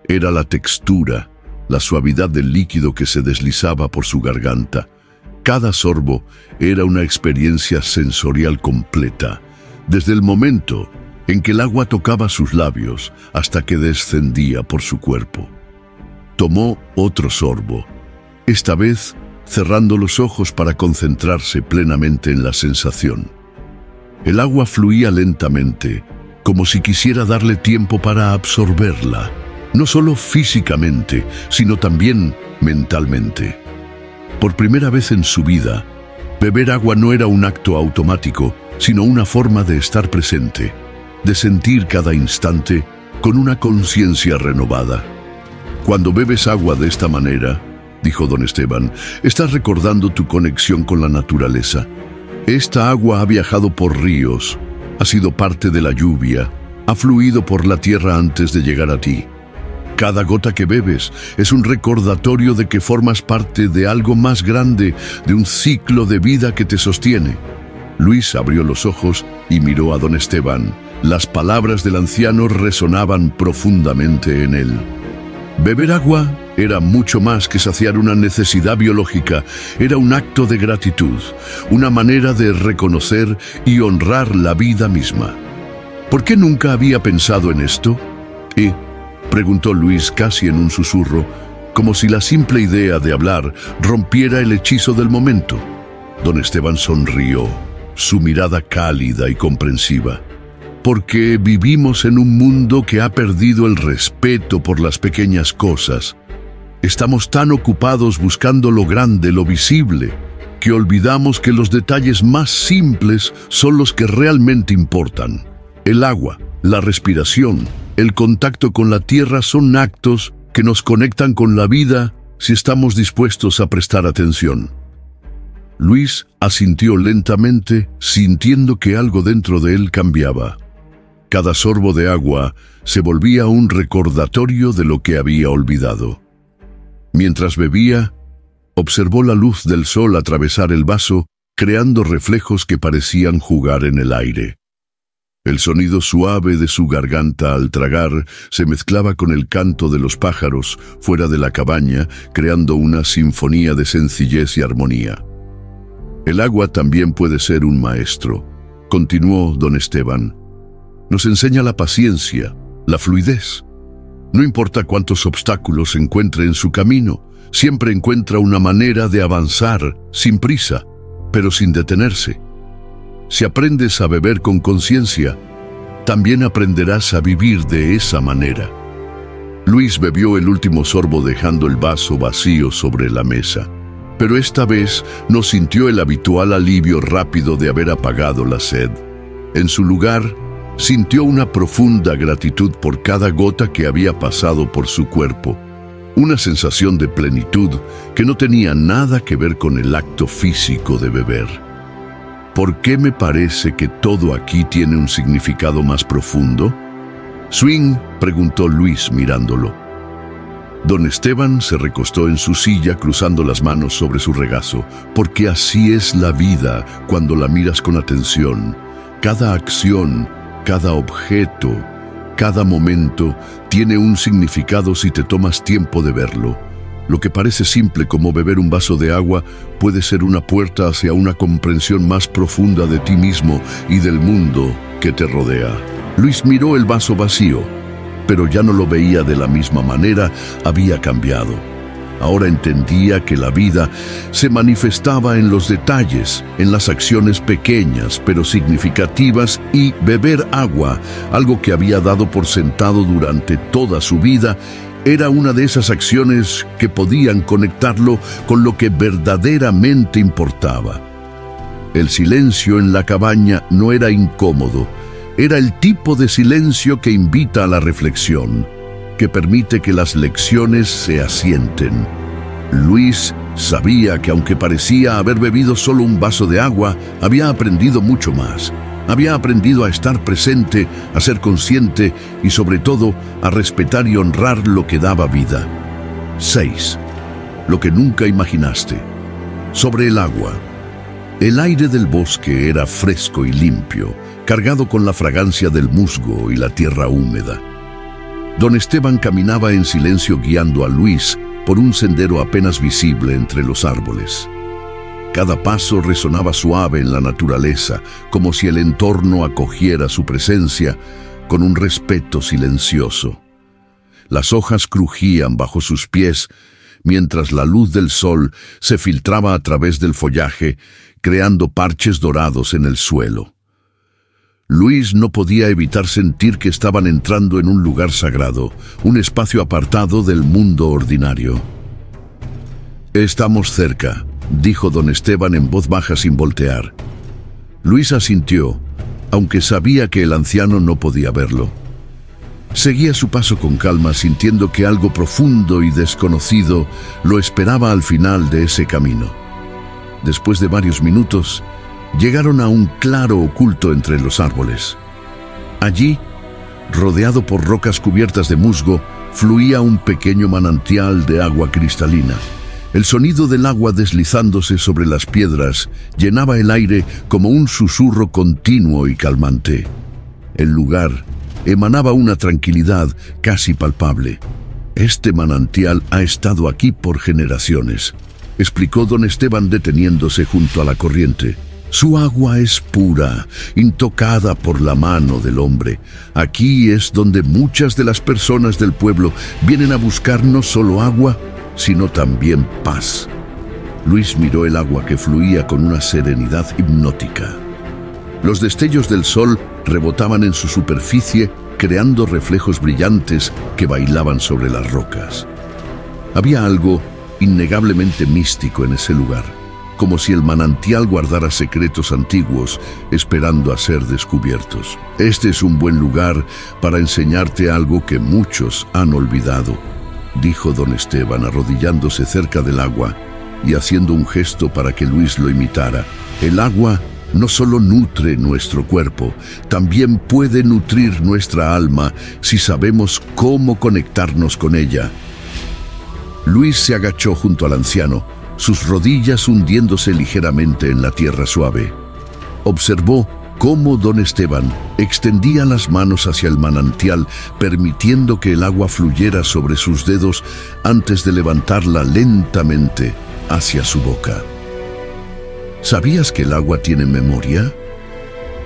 era la textura, la suavidad del líquido que se deslizaba por su garganta. Cada sorbo era una experiencia sensorial completa, desde el momento en que el agua tocaba sus labios hasta que descendía por su cuerpo. Tomó otro sorbo, esta vez cerrando los ojos para concentrarse plenamente en la sensación. El agua fluía lentamente, como si quisiera darle tiempo para absorberla, no solo físicamente, sino también mentalmente. Por primera vez en su vida, beber agua no era un acto automático, sino una forma de estar presente, de sentir cada instante con una conciencia renovada. «Cuando bebes agua de esta manera», dijo don Esteban, «estás recordando tu conexión con la naturaleza. Esta agua ha viajado por ríos, ha sido parte de la lluvia, ha fluido por la tierra antes de llegar a ti. Cada gota que bebes es un recordatorio de que formas parte de algo más grande, de un ciclo de vida que te sostiene». Luis abrió los ojos y miró a don Esteban. Las palabras del anciano resonaban profundamente en él. Beber agua era mucho más que saciar una necesidad biológica, era un acto de gratitud, una manera de reconocer y honrar la vida misma. ¿Por qué nunca había pensado en esto? Preguntó Luis casi en un susurro, como si la simple idea de hablar rompiera el hechizo del momento. Don Esteban sonrió, su mirada cálida y comprensiva. Porque vivimos en un mundo que ha perdido el respeto por las pequeñas cosas. Estamos tan ocupados buscando lo grande, lo visible, que olvidamos que los detalles más simples son los que realmente importan. El agua, la respiración, el contacto con la tierra son actos que nos conectan con la vida si estamos dispuestos a prestar atención. Luis asintió lentamente, sintiendo que algo dentro de él cambiaba. Cada sorbo de agua se volvía un recordatorio de lo que había olvidado. Mientras bebía, observó la luz del sol atravesar el vaso, creando reflejos que parecían jugar en el aire. El sonido suave de su garganta al tragar se mezclaba con el canto de los pájaros fuera de la cabaña, creando una sinfonía de sencillez y armonía. «El agua también puede ser un maestro», continuó don Esteban. «Nos enseña la paciencia, la fluidez. No importa cuántos obstáculos encuentre en su camino, siempre encuentra una manera de avanzar sin prisa, pero sin detenerse. Si aprendes a beber con conciencia, también aprenderás a vivir de esa manera». Luis bebió el último sorbo dejando el vaso vacío sobre la mesa, pero esta vez no sintió el habitual alivio rápido de haber apagado la sed. En su lugar, sintió una profunda gratitud por cada gota que había pasado por su cuerpo, una sensación de plenitud que no tenía nada que ver con el acto físico de beber. ¿Por qué me parece que todo aquí tiene un significado más profundo? «Swing», preguntó Luis mirándolo. Don Esteban se recostó en su silla cruzando las manos sobre su regazo, porque así es la vida cuando la miras con atención. Cada acción, cada objeto, cada momento tiene un significado si te tomas tiempo de verlo. Lo que parece simple como beber un vaso de agua puede ser una puerta hacia una comprensión más profunda de ti mismo y del mundo que te rodea. Luis miró el vaso vacío, pero ya no lo veía de la misma manera, había cambiado. Ahora entendía que la vida se manifestaba en los detalles, en las acciones pequeñas pero significativas, y beber agua, algo que había dado por sentado durante toda su vida, era una de esas acciones que podían conectarlo con lo que verdaderamente importaba. El silencio en la cabaña no era incómodo, era el tipo de silencio que invita a la reflexión, que permite que las lecciones se asienten. Luis sabía que aunque parecía haber bebido solo un vaso de agua, había aprendido mucho más. Había aprendido a estar presente, a ser consciente y sobre todo a respetar y honrar lo que daba vida. 6. Lo que nunca imaginaste. Sobre el agua. El aire del bosque era fresco y limpio, cargado con la fragancia del musgo y la tierra húmeda. Don Esteban caminaba en silencio guiando a Luis por un sendero apenas visible entre los árboles. Cada paso resonaba suave en la naturaleza, como si el entorno acogiera su presencia con un respeto silencioso. Las hojas crujían bajo sus pies, mientras la luz del sol se filtraba a través del follaje, creando parches dorados en el suelo. Luis no podía evitar sentir que estaban entrando en un lugar sagrado, un espacio apartado del mundo ordinario. «Estamos cerca», dijo don Esteban en voz baja sin voltear. Luis asintió, aunque sabía que el anciano no podía verlo. Seguía su paso con calma, sintiendo que algo profundo y desconocido lo esperaba al final de ese camino. Después de varios minutos, llegaron a un claro oculto entre los árboles. Allí, rodeado por rocas cubiertas de musgo, fluía un pequeño manantial de agua cristalina. El sonido del agua deslizándose sobre las piedras llenaba el aire como un susurro continuo y calmante. El lugar emanaba una tranquilidad casi palpable. «Este manantial ha estado aquí por generaciones», explicó don Esteban deteniéndose junto a la corriente. «Su agua es pura, intocada por la mano del hombre. Aquí es donde muchas de las personas del pueblo vienen a buscar no solo agua, sino también paz». Luis miró el agua que fluía con una serenidad hipnótica. Los destellos del sol rebotaban en su superficie, creando reflejos brillantes que bailaban sobre las rocas. Había algo innegablemente místico en ese lugar, como si el manantial guardara secretos antiguos esperando a ser descubiertos. «Este es un buen lugar para enseñarte algo que muchos han olvidado», dijo don Esteban arrodillándose cerca del agua y haciendo un gesto para que Luis lo imitara. «El agua no solo nutre nuestro cuerpo, también puede nutrir nuestra alma si sabemos cómo conectarnos con ella». Luis se agachó junto al anciano, sus rodillas hundiéndose ligeramente en la tierra suave. Observó cómo don Esteban extendía las manos hacia el manantial, permitiendo que el agua fluyera sobre sus dedos antes de levantarla lentamente hacia su boca. «¿Sabías que el agua tiene memoria?»,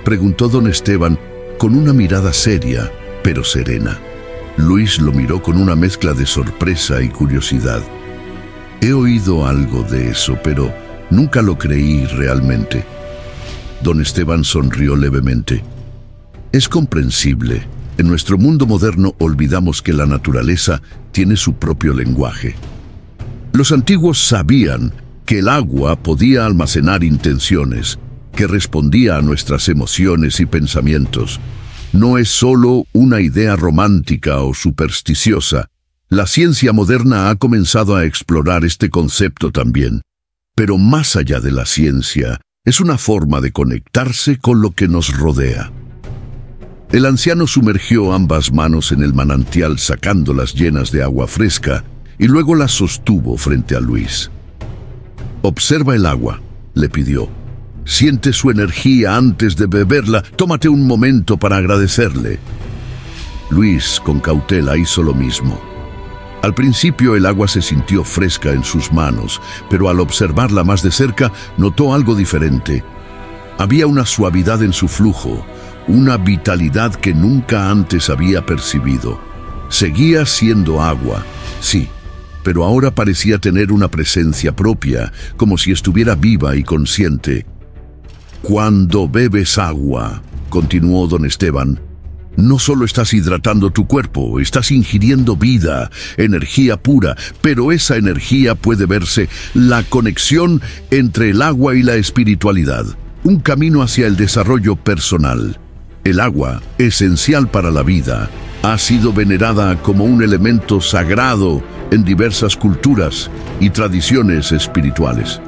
preguntó don Esteban con una mirada seria, pero serena. Luis lo miró con una mezcla de sorpresa y curiosidad. «He oído algo de eso, pero nunca lo creí realmente». Don Esteban sonrió levemente. «Es comprensible. En nuestro mundo moderno olvidamos que la naturaleza tiene su propio lenguaje. Los antiguos sabían que el agua podía almacenar intenciones, que respondía a nuestras emociones y pensamientos. No es solo una idea romántica o supersticiosa. La ciencia moderna ha comenzado a explorar este concepto también. Pero más allá de la ciencia, es una forma de conectarse con lo que nos rodea». El anciano sumergió ambas manos en el manantial sacándolas llenas de agua fresca y luego la sostuvo frente a Luis. «Observa el agua», le pidió. «Siente su energía antes de beberla. Tómate un momento para agradecerle». Luis, con cautela, hizo lo mismo. Al principio el agua se sintió fresca en sus manos, pero al observarla más de cerca, notó algo diferente. Había una suavidad en su flujo, una vitalidad que nunca antes había percibido. Seguía siendo agua, sí, pero ahora parecía tener una presencia propia, como si estuviera viva y consciente. «Cuando bebes agua», continuó don Esteban, «no solo estás hidratando tu cuerpo, estás ingiriendo vida, energía pura, pero esa energía puede verse la conexión entre el agua y la espiritualidad, un camino hacia el desarrollo personal. El agua, esencial para la vida, ha sido venerada como un elemento sagrado en diversas culturas y tradiciones espirituales.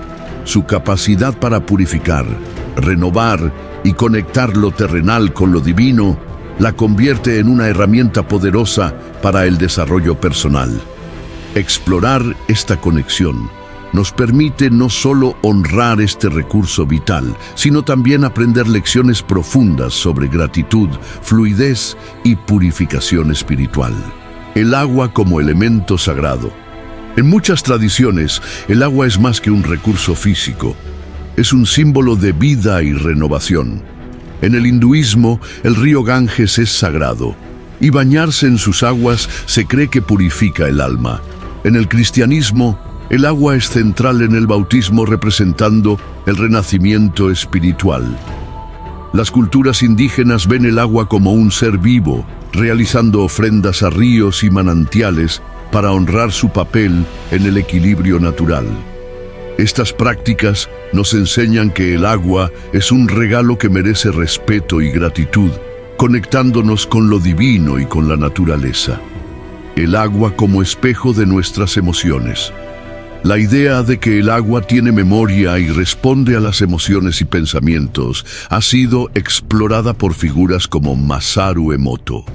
Su capacidad para purificar, renovar y conectar lo terrenal con lo divino la convierte en una herramienta poderosa para el desarrollo personal. Explorar esta conexión nos permite no solo honrar este recurso vital, sino también aprender lecciones profundas sobre gratitud, fluidez y purificación espiritual. El agua como elemento sagrado. En muchas tradiciones, el agua es más que un recurso físico. Es un símbolo de vida y renovación. En el hinduismo, el río Ganges es sagrado, y bañarse en sus aguas se cree que purifica el alma. En el cristianismo, el agua es central en el bautismo, representando el renacimiento espiritual. Las culturas indígenas ven el agua como un ser vivo, realizando ofrendas a ríos y manantiales para honrar su papel en el equilibrio natural. Estas prácticas nos enseñan que el agua es un regalo que merece respeto y gratitud, conectándonos con lo divino y con la naturaleza. El agua como espejo de nuestras emociones. La idea de que el agua tiene memoria y responde a las emociones y pensamientos ha sido explorada por figuras como Masaru Emoto.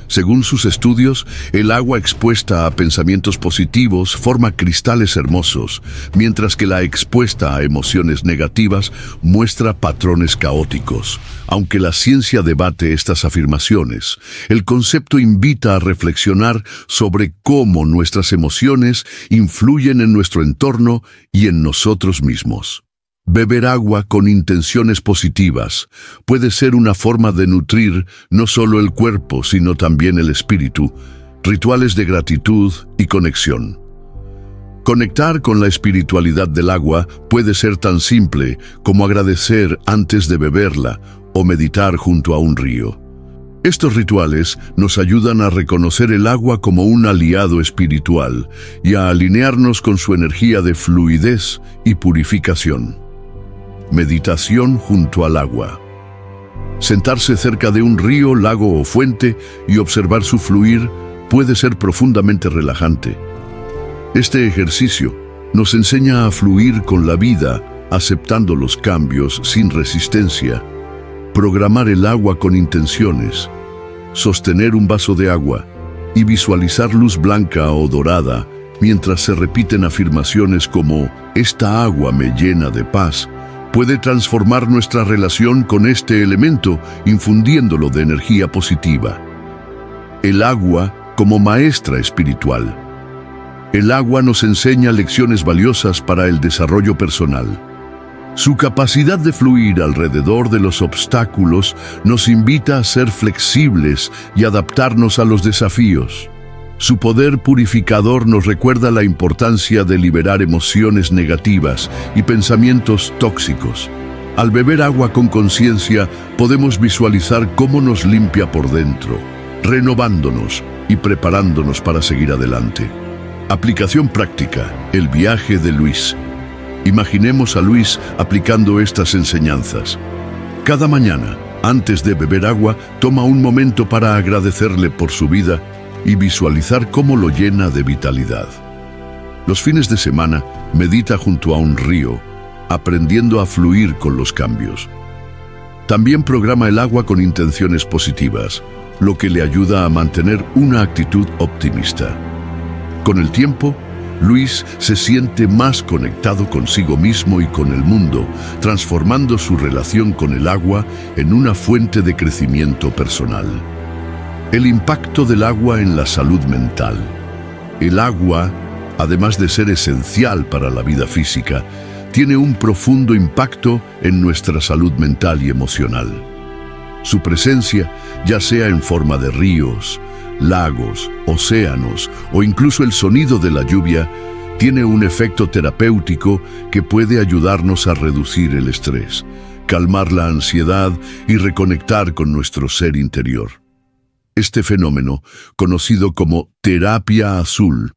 Según sus estudios, el agua expuesta a pensamientos positivos forma cristales hermosos, mientras que la expuesta a emociones negativas muestra patrones caóticos. Aunque la ciencia debate estas afirmaciones, el concepto invita a reflexionar sobre cómo nuestras emociones influyen en nuestro entorno y en nosotros mismos. Beber agua con intenciones positivas puede ser una forma de nutrir no solo el cuerpo, sino también el espíritu, rituales de gratitud y conexión. Conectar con la espiritualidad del agua puede ser tan simple como agradecer antes de beberla o meditar junto a un río. Estos rituales nos ayudan a reconocer el agua como un aliado espiritual y a alinearnos con su energía de fluidez y purificación. Meditación junto al agua. Sentarse cerca de un río, lago o fuente y observar su fluir puede ser profundamente relajante. Este ejercicio nos enseña a fluir con la vida, aceptando los cambios sin resistencia. Programar el agua con intenciones. Sostener un vaso de agua y visualizar luz blanca o dorada mientras se repiten afirmaciones como «Esta agua me llena de paz», puede transformar nuestra relación con este elemento, infundiéndolo de energía positiva. El agua como maestra espiritual. El agua nos enseña lecciones valiosas para el desarrollo personal. Su capacidad de fluir alrededor de los obstáculos nos invita a ser flexibles y adaptarnos a los desafíos. Su poder purificador nos recuerda la importancia de liberar emociones negativas y pensamientos tóxicos. Al beber agua con conciencia, podemos visualizar cómo nos limpia por dentro, renovándonos y preparándonos para seguir adelante. Aplicación práctica: el viaje de Luis. Imaginemos a Luis aplicando estas enseñanzas. Cada mañana, antes de beber agua, toma un momento para agradecerle por su vida y visualizar cómo lo llena de vitalidad. Los fines de semana, medita junto a un río, aprendiendo a fluir con los cambios. También programa el agua con intenciones positivas, lo que le ayuda a mantener una actitud optimista. Con el tiempo, Luis se siente más conectado consigo mismo y con el mundo, transformando su relación con el agua en una fuente de crecimiento personal. El impacto del agua en la salud mental. El agua, además de ser esencial para la vida física, tiene un profundo impacto en nuestra salud mental y emocional. Su presencia, ya sea en forma de ríos, lagos, océanos o incluso el sonido de la lluvia, tiene un efecto terapéutico que puede ayudarnos a reducir el estrés, calmar la ansiedad y reconectar con nuestro ser interior. Este fenómeno, conocido como terapia azul,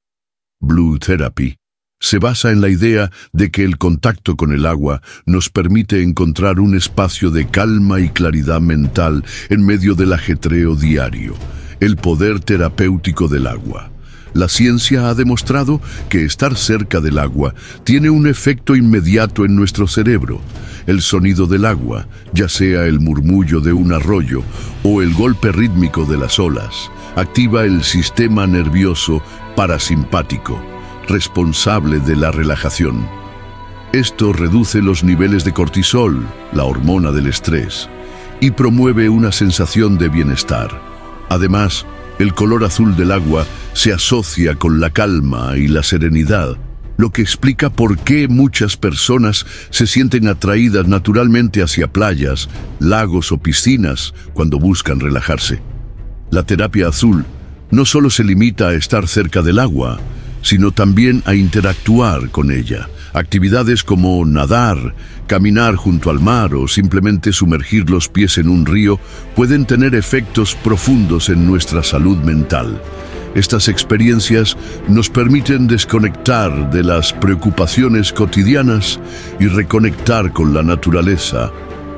Blue Therapy, se basa en la idea de que el contacto con el agua nos permite encontrar un espacio de calma y claridad mental en medio del ajetreo diario. El poder terapéutico del agua. La ciencia ha demostrado que estar cerca del agua tiene un efecto inmediato en nuestro cerebro. El sonido del agua, ya sea el murmullo de un arroyo o el golpe rítmico de las olas, activa el sistema nervioso parasimpático, responsable de la relajación. Esto reduce los niveles de cortisol, la hormona del estrés, y promueve una sensación de bienestar. Además, el color azul del agua se asocia con la calma y la serenidad, lo que explica por qué muchas personas se sienten atraídas naturalmente hacia playas, lagos o piscinas cuando buscan relajarse. La terapia azul no solo se limita a estar cerca del agua, sino también a interactuar con ella. Actividades como nadar, caminar junto al mar o simplemente sumergir los pies en un río pueden tener efectos profundos en nuestra salud mental. Estas experiencias nos permiten desconectar de las preocupaciones cotidianas y reconectar con la naturaleza,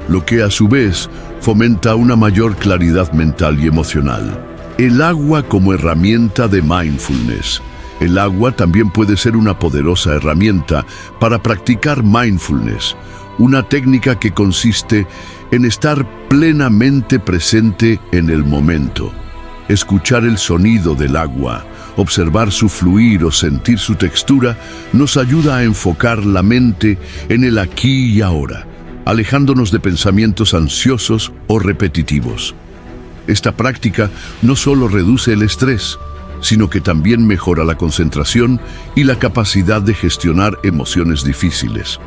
lo que a su vez fomenta una mayor claridad mental y emocional. El agua como herramienta de mindfulness. El agua también puede ser una poderosa herramienta para practicar mindfulness, una técnica que consiste en estar plenamente presente en el momento. Escuchar el sonido del agua, observar su fluir o sentir su textura nos ayuda a enfocar la mente en el aquí y ahora, alejándonos de pensamientos ansiosos o repetitivos. Esta práctica no solo reduce el estrés, sino que también mejora la concentración y la capacidad de gestionar emociones difíciles.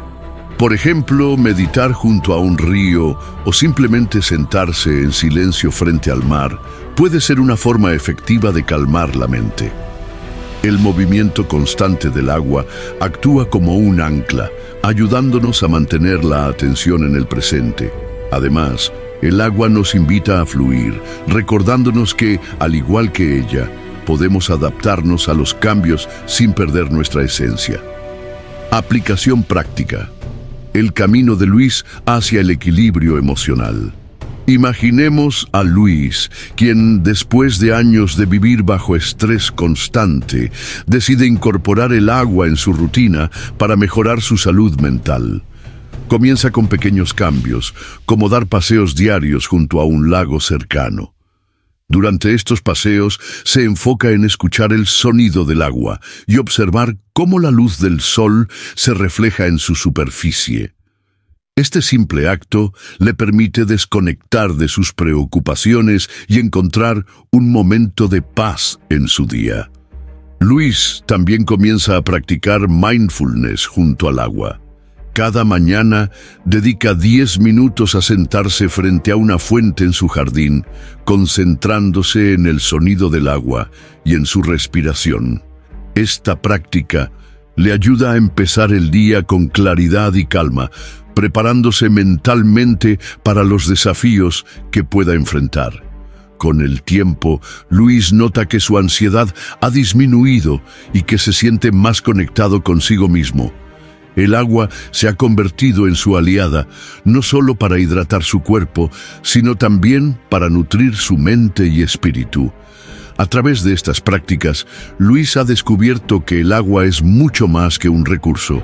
Por ejemplo, meditar junto a un río o simplemente sentarse en silencio frente al mar puede ser una forma efectiva de calmar la mente. El movimiento constante del agua actúa como un ancla, ayudándonos a mantener la atención en el presente. Además, el agua nos invita a fluir, recordándonos que, al igual que ella, podemos adaptarnos a los cambios sin perder nuestra esencia. Aplicación práctica. El camino de Luis hacia el equilibrio emocional. Imaginemos a Luis, quien después de años de vivir bajo estrés constante, decide incorporar el agua en su rutina para mejorar su salud mental. Comienza con pequeños cambios, como dar paseos diarios junto a un lago cercano. Durante estos paseos se enfoca en escuchar el sonido del agua y observar cómo la luz del sol se refleja en su superficie. Este simple acto le permite desconectar de sus preocupaciones y encontrar un momento de paz en su día. Luis también comienza a practicar mindfulness junto al agua. Cada mañana dedica 10 minutos a sentarse frente a una fuente en su jardín, concentrándose en el sonido del agua y en su respiración. Esta práctica le ayuda a empezar el día con claridad y calma, preparándose mentalmente para los desafíos que pueda enfrentar. Con el tiempo, Luis nota que su ansiedad ha disminuido y que se siente más conectado consigo mismo. El agua se ha convertido en su aliada, no solo para hidratar su cuerpo, sino también para nutrir su mente y espíritu. A través de estas prácticas, Luis ha descubierto que el agua es mucho más que un recurso.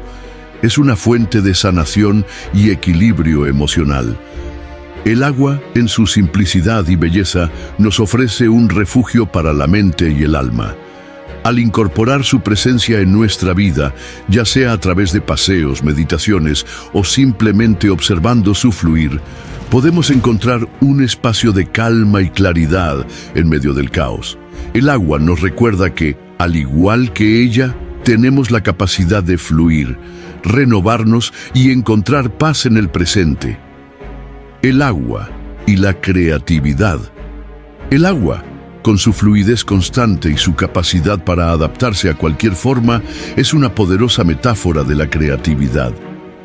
Es una fuente de sanación y equilibrio emocional. El agua, en su simplicidad y belleza, nos ofrece un refugio para la mente y el alma. Al incorporar su presencia en nuestra vida, ya sea a través de paseos, meditaciones o simplemente observando su fluir, podemos encontrar un espacio de calma y claridad en medio del caos. El agua nos recuerda que, al igual que ella, tenemos la capacidad de fluir, renovarnos y encontrar paz en el presente. El agua y la creatividad. El agua, con su fluidez constante y su capacidad para adaptarse a cualquier forma, es una poderosa metáfora de la creatividad.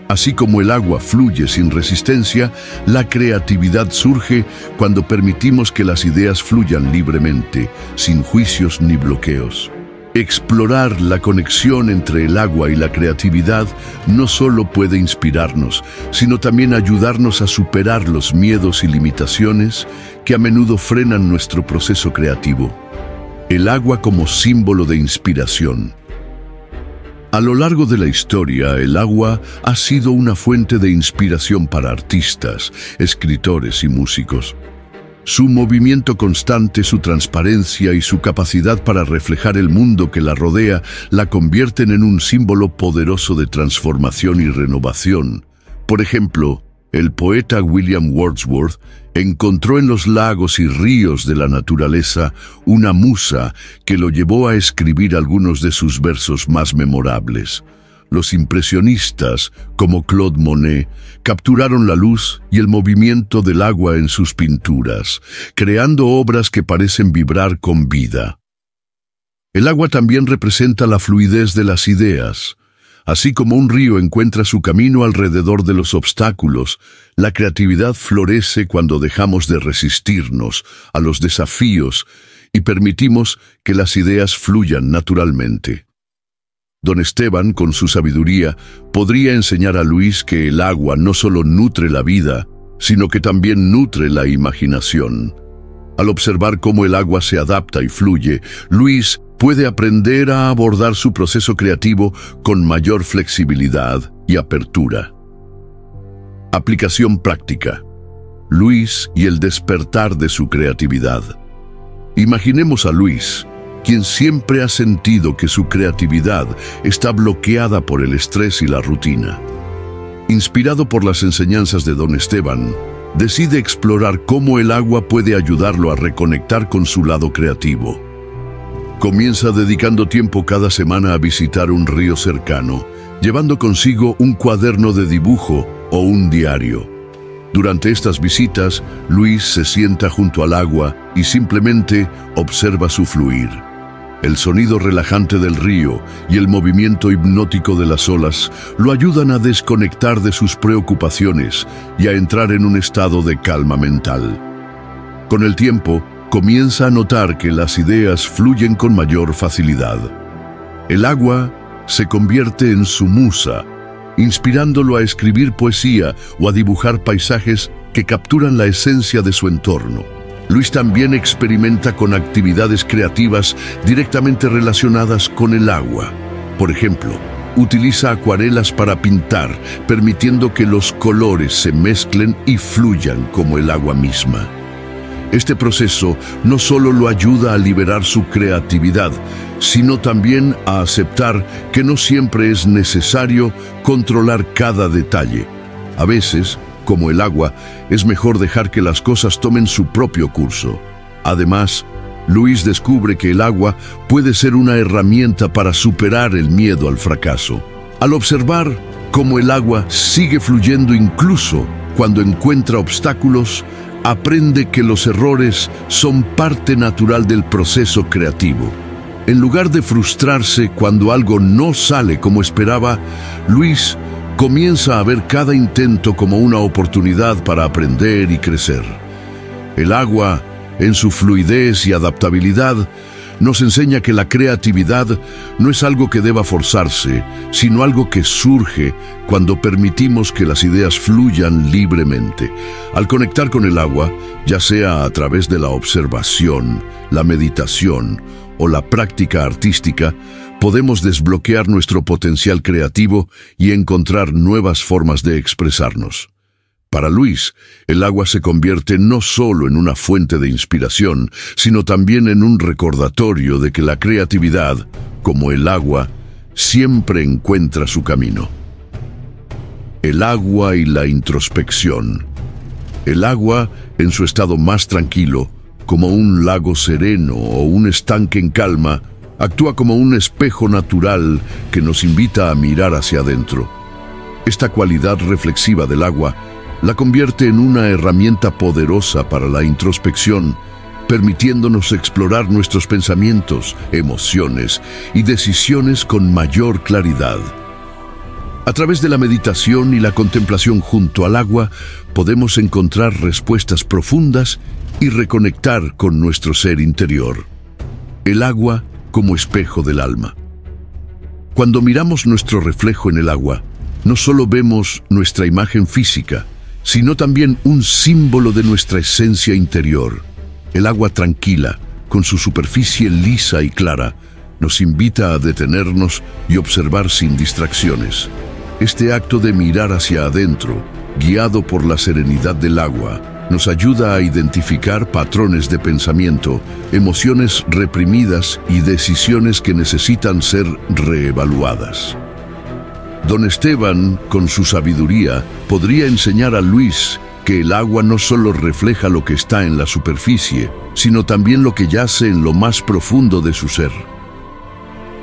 Así como el agua fluye sin resistencia, la creatividad surge cuando permitimos que las ideas fluyan libremente, sin juicios ni bloqueos. Explorar la conexión entre el agua y la creatividad no solo puede inspirarnos, sino también ayudarnos a superar los miedos y limitaciones que a menudo frenan nuestro proceso creativo. El agua como símbolo de inspiración. A lo largo de la historia, el agua ha sido una fuente de inspiración para artistas, escritores y músicos. Su movimiento constante, su transparencia y su capacidad para reflejar el mundo que la rodea la convierten en un símbolo poderoso de transformación y renovación. Por ejemplo, el poeta William Wordsworth encontró en los lagos y ríos de la naturaleza una musa que lo llevó a escribir algunos de sus versos más memorables. Los impresionistas, como Claude Monet, capturaron la luz y el movimiento del agua en sus pinturas, creando obras que parecen vibrar con vida. El agua también representa la fluidez de las ideas. Así como un río encuentra su camino alrededor de los obstáculos, la creatividad florece cuando dejamos de resistirnos a los desafíos y permitimos que las ideas fluyan naturalmente. Don Esteban, con su sabiduría, podría enseñar a Luis que el agua no solo nutre la vida, sino que también nutre la imaginación. Al observar cómo el agua se adapta y fluye, Luis puede aprender a abordar su proceso creativo con mayor flexibilidad y apertura. Aplicación práctica. Luis y el despertar de su creatividad. Imaginemos a Luis, quien siempre ha sentido que su creatividad está bloqueada por el estrés y la rutina. Inspirado por las enseñanzas de Don Esteban, decide explorar cómo el agua puede ayudarlo a reconectar con su lado creativo. Comienza dedicando tiempo cada semana a visitar un río cercano, llevando consigo un cuaderno de dibujo o un diario. Durante estas visitas, Luis se sienta junto al agua y simplemente observa su fluir. El sonido relajante del río y el movimiento hipnótico de las olas lo ayudan a desconectar de sus preocupaciones y a entrar en un estado de calma mental. Con el tiempo, comienza a notar que las ideas fluyen con mayor facilidad. El agua se convierte en su musa, inspirándolo a escribir poesía o a dibujar paisajes que capturan la esencia de su entorno. Luis también experimenta con actividades creativas directamente relacionadas con el agua. Por ejemplo, utiliza acuarelas para pintar, permitiendo que los colores se mezclen y fluyan como el agua misma. Este proceso no solo lo ayuda a liberar su creatividad, sino también a aceptar que no siempre es necesario controlar cada detalle. A veces, como el agua, es mejor dejar que las cosas tomen su propio curso. Además, Luis descubre que el agua puede ser una herramienta para superar el miedo al fracaso. Al observar cómo el agua sigue fluyendo incluso cuando encuentra obstáculos, aprende que los errores son parte natural del proceso creativo. En lugar de frustrarse cuando algo no sale como esperaba, Luis comienza a ver cada intento como una oportunidad para aprender y crecer. El agua, en su fluidez y adaptabilidad, nos enseña que la creatividad no es algo que deba forzarse, sino algo que surge cuando permitimos que las ideas fluyan libremente. Al conectar con el agua, ya sea a través de la observación, la meditación o la práctica artística, podemos desbloquear nuestro potencial creativo y encontrar nuevas formas de expresarnos. Para Luis, el agua se convierte no solo en una fuente de inspiración, sino también en un recordatorio de que la creatividad, como el agua, siempre encuentra su camino. El agua y la introspección. El agua, en su estado más tranquilo, como un lago sereno o un estanque en calma, actúa como un espejo natural que nos invita a mirar hacia adentro. Esta cualidad reflexiva del agua la convierte en una herramienta poderosa para la introspección, permitiéndonos explorar nuestros pensamientos, emociones y decisiones con mayor claridad. A través de la meditación y la contemplación junto al agua, podemos encontrar respuestas profundas y reconectar con nuestro ser interior. El agua como espejo del alma. Cuando miramos nuestro reflejo en el agua, no solo vemos nuestra imagen física, sino también un símbolo de nuestra esencia interior. El agua tranquila, con su superficie lisa y clara, nos invita a detenernos y observar sin distracciones. Este acto de mirar hacia adentro, guiado por la serenidad del agua, nos ayuda a identificar patrones de pensamiento, emociones reprimidas y decisiones que necesitan ser reevaluadas. Don Esteban, con su sabiduría, podría enseñar a Luis que el agua no solo refleja lo que está en la superficie, sino también lo que yace en lo más profundo de su ser.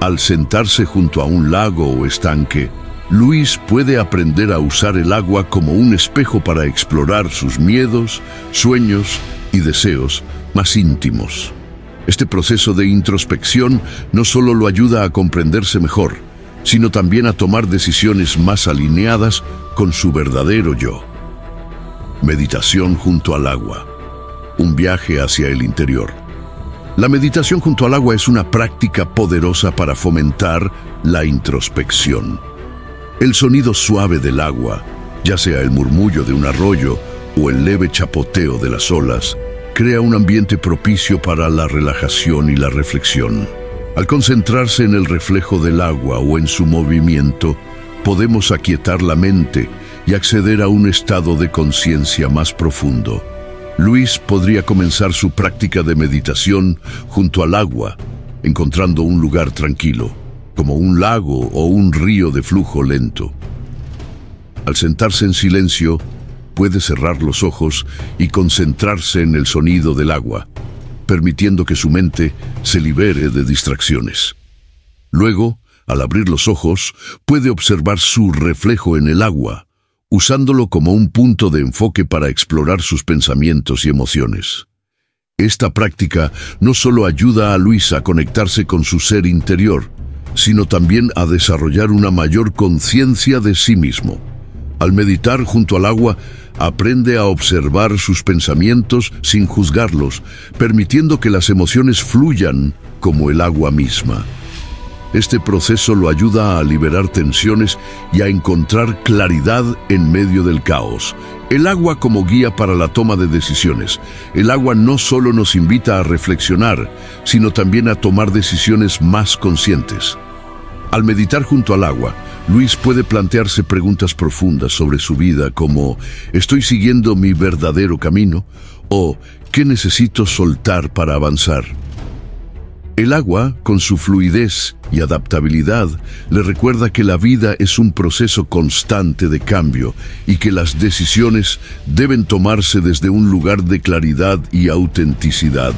Al sentarse junto a un lago o estanque, Luis puede aprender a usar el agua como un espejo para explorar sus miedos, sueños y deseos más íntimos. Este proceso de introspección no solo lo ayuda a comprenderse mejor, sino también a tomar decisiones más alineadas con su verdadero yo. Meditación junto al agua. Un viaje hacia el interior. La meditación junto al agua es una práctica poderosa para fomentar la introspección. El sonido suave del agua, ya sea el murmullo de un arroyo o el leve chapoteo de las olas, crea un ambiente propicio para la relajación y la reflexión. Al concentrarse en el reflejo del agua o en su movimiento, podemos aquietar la mente y acceder a un estado de conciencia más profundo. Luis podría comenzar su práctica de meditación junto al agua, encontrando un lugar tranquilo, como un lago o un río de flujo lento. Al sentarse en silencio, puede cerrar los ojos y concentrarse en el sonido del agua, permitiendo que su mente se libere de distracciones. Luego, al abrir los ojos, puede observar su reflejo en el agua, usándolo como un punto de enfoque para explorar sus pensamientos y emociones. Esta práctica no solo ayuda a Luis a conectarse con su ser interior, sino también a desarrollar una mayor conciencia de sí mismo. Al meditar junto al agua, aprende a observar sus pensamientos sin juzgarlos, permitiendo que las emociones fluyan como el agua misma. Este proceso lo ayuda a liberar tensiones y a encontrar claridad en medio del caos. El agua como guía para la toma de decisiones. El agua no solo nos invita a reflexionar, sino también a tomar decisiones más conscientes. Al meditar junto al agua, Luis puede plantearse preguntas profundas sobre su vida como ¿estoy siguiendo mi verdadero camino? O ¿qué necesito soltar para avanzar? El agua, con su fluidez y adaptabilidad, le recuerda que la vida es un proceso constante de cambio y que las decisiones deben tomarse desde un lugar de claridad y autenticidad.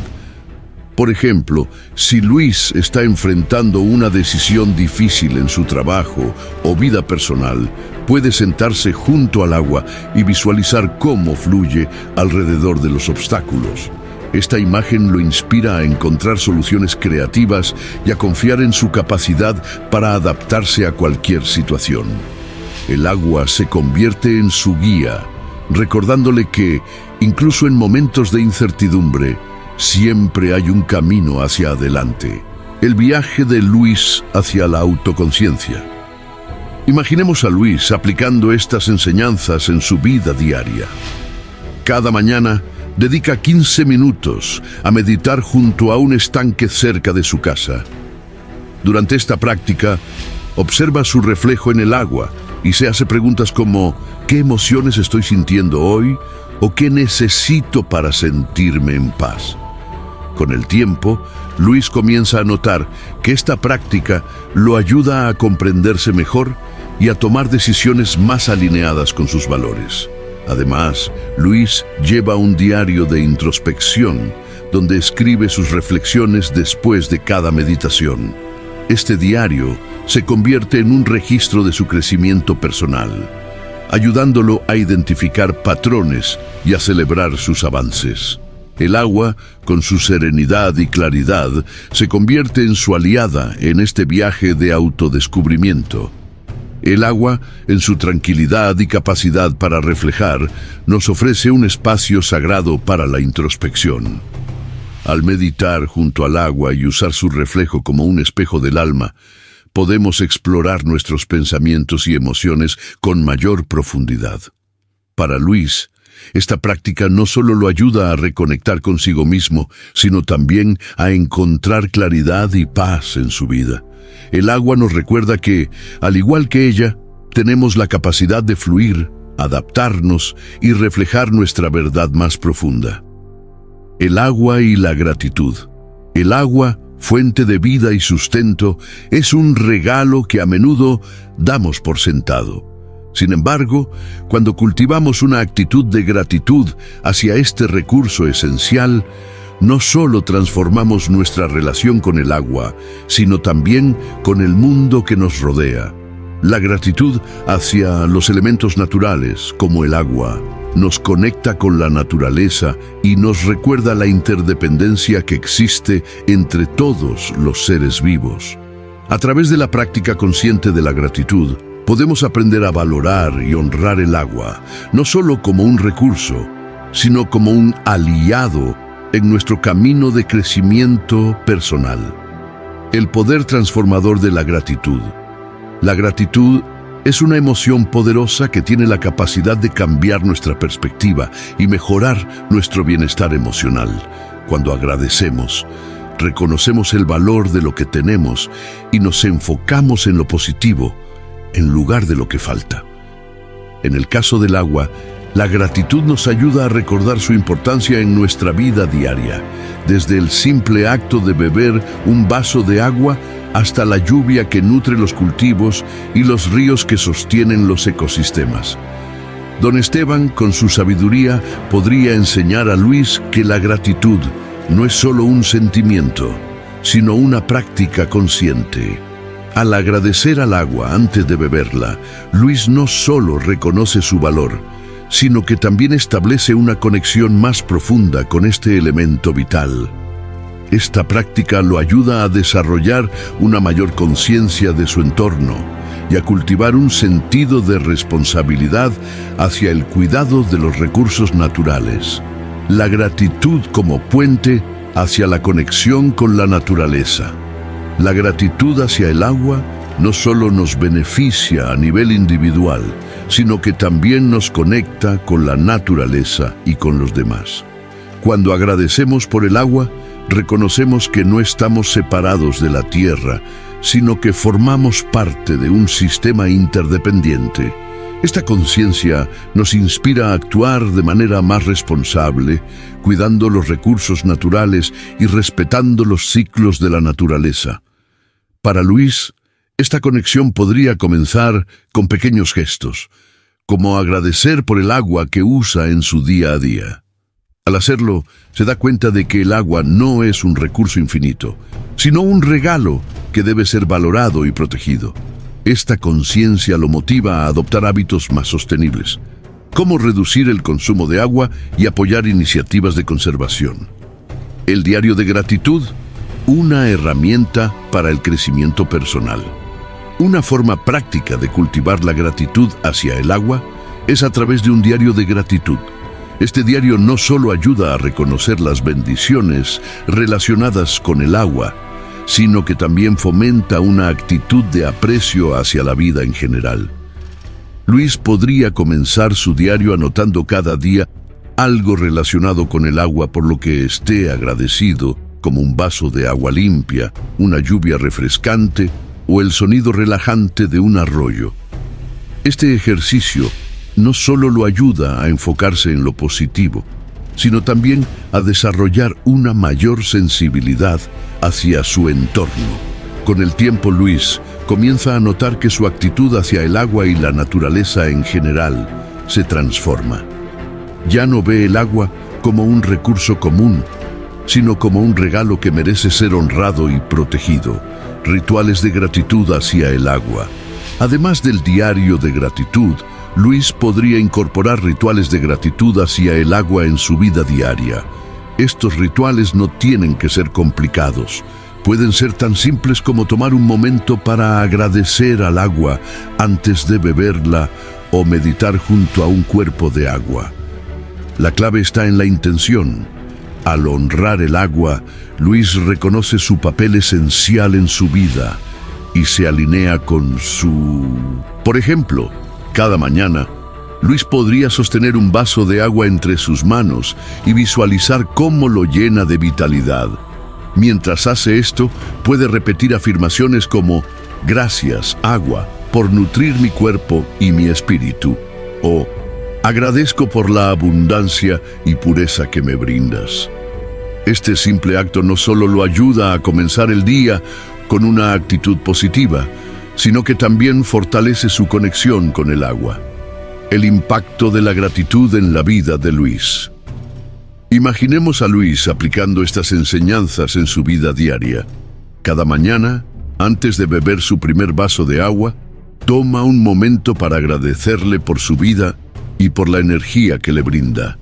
Por ejemplo, si Luis está enfrentando una decisión difícil en su trabajo o vida personal, puede sentarse junto al agua y visualizar cómo fluye alrededor de los obstáculos. Esta imagen lo inspira a encontrar soluciones creativas y a confiar en su capacidad para adaptarse a cualquier situación. El agua se convierte en su guía, recordándole que, incluso en momentos de incertidumbre, siempre hay un camino hacia adelante. El viaje de Luis hacia la autoconciencia. Imaginemos a Luis aplicando estas enseñanzas en su vida diaria. Cada mañana, dedica 15 minutos a meditar junto a un estanque cerca de su casa. Durante esta práctica, observa su reflejo en el agua y se hace preguntas como ¿qué emociones estoy sintiendo hoy? ¿O qué necesito para sentirme en paz? Con el tiempo, Luis comienza a notar que esta práctica lo ayuda a comprenderse mejor y a tomar decisiones más alineadas con sus valores. Además, Luis lleva un diario de introspección donde escribe sus reflexiones después de cada meditación. Este diario se convierte en un registro de su crecimiento personal, ayudándolo a identificar patrones y a celebrar sus avances. El agua, con su serenidad y claridad, se convierte en su aliada en este viaje de autodescubrimiento. El agua, en su tranquilidad y capacidad para reflejar, nos ofrece un espacio sagrado para la introspección. Al meditar junto al agua y usar su reflejo como un espejo del alma, podemos explorar nuestros pensamientos y emociones con mayor profundidad. Para Luis, esta práctica no solo lo ayuda a reconectar consigo mismo, sino también a encontrar claridad y paz en su vida. El agua nos recuerda que, al igual que ella, tenemos la capacidad de fluir, adaptarnos y reflejar nuestra verdad más profunda. El agua y la gratitud. El agua, fuente de vida y sustento, es un regalo que a menudo damos por sentado. Sin embargo, cuando cultivamos una actitud de gratitud hacia este recurso esencial, no solo transformamos nuestra relación con el agua, sino también con el mundo que nos rodea. La gratitud hacia los elementos naturales, como el agua, nos conecta con la naturaleza y nos recuerda la interdependencia que existe entre todos los seres vivos. A través de la práctica consciente de la gratitud, podemos aprender a valorar y honrar el agua, no solo como un recurso, sino como un aliado en nuestro camino de crecimiento personal. El poder transformador de la gratitud. La gratitud es una emoción poderosa que tiene la capacidad de cambiar nuestra perspectiva y mejorar nuestro bienestar emocional. Cuando agradecemos, reconocemos el valor de lo que tenemos y nos enfocamos en lo positivo, en lugar de lo que falta. En el caso del agua, la gratitud nos ayuda a recordar su importancia en nuestra vida diaria, desde el simple acto de beber un vaso de agua hasta la lluvia que nutre los cultivos y los ríos que sostienen los ecosistemas. Don Esteban, con su sabiduría, podría enseñar a Luis que la gratitud no es solo un sentimiento, sino una práctica consciente. Al agradecer al agua antes de beberla, Luis no solo reconoce su valor, sino que también establece una conexión más profunda con este elemento vital. Esta práctica lo ayuda a desarrollar una mayor conciencia de su entorno y a cultivar un sentido de responsabilidad hacia el cuidado de los recursos naturales. La gratitud como puente hacia la conexión con la naturaleza. La gratitud hacia el agua no solo nos beneficia a nivel individual, sino que también nos conecta con la naturaleza y con los demás. Cuando agradecemos por el agua, reconocemos que no estamos separados de la tierra, sino que formamos parte de un sistema interdependiente. Esta conciencia nos inspira a actuar de manera más responsable, cuidando los recursos naturales y respetando los ciclos de la naturaleza. Para Luis, esta conexión podría comenzar con pequeños gestos, como agradecer por el agua que usa en su día a día. Al hacerlo, se da cuenta de que el agua no es un recurso infinito, sino un regalo que debe ser valorado y protegido. Esta conciencia lo motiva a adoptar hábitos más sostenibles, como reducir el consumo de agua y apoyar iniciativas de conservación. El diario de gratitud, una herramienta para el crecimiento personal. Una forma práctica de cultivar la gratitud hacia el agua es a través de un diario de gratitud. Este diario no solo ayuda a reconocer las bendiciones relacionadas con el agua, sino que también fomenta una actitud de aprecio hacia la vida en general. Luis podría comenzar su diario anotando cada día algo relacionado con el agua por lo que esté agradecido, como un vaso de agua limpia, una lluvia refrescante o el sonido relajante de un arroyo. Este ejercicio no solo lo ayuda a enfocarse en lo positivo, sino también a desarrollar una mayor sensibilidad hacia su entorno. Con el tiempo, Luis comienza a notar que su actitud hacia el agua y la naturaleza en general se transforma. Ya no ve el agua como un recurso común, sino como un regalo que merece ser honrado y protegido. Rituales de gratitud hacia el agua. Además del diario de gratitud, Luis podría incorporar rituales de gratitud hacia el agua en su vida diaria. Estos rituales no tienen que ser complicados. Pueden ser tan simples como tomar un momento para agradecer al agua antes de beberla o meditar junto a un cuerpo de agua. La clave está en la intención. Al honrar el agua, Luis reconoce su papel esencial en su vida y se alinea con su... Por ejemplo, cada mañana, Luis podría sostener un vaso de agua entre sus manos y visualizar cómo lo llena de vitalidad. Mientras hace esto, puede repetir afirmaciones como «Gracias, agua, por nutrir mi cuerpo y mi espíritu» o «Agradezco por la abundancia y pureza que me brindas». Este simple acto no solo lo ayuda a comenzar el día con una actitud positiva, sino que también fortalece su conexión con el agua. El impacto de la gratitud en la vida de Luis. Imaginemos a Luis aplicando estas enseñanzas en su vida diaria. Cada mañana, antes de beber su primer vaso de agua, toma un momento para agradecerle por su vida y por la energía que le brinda.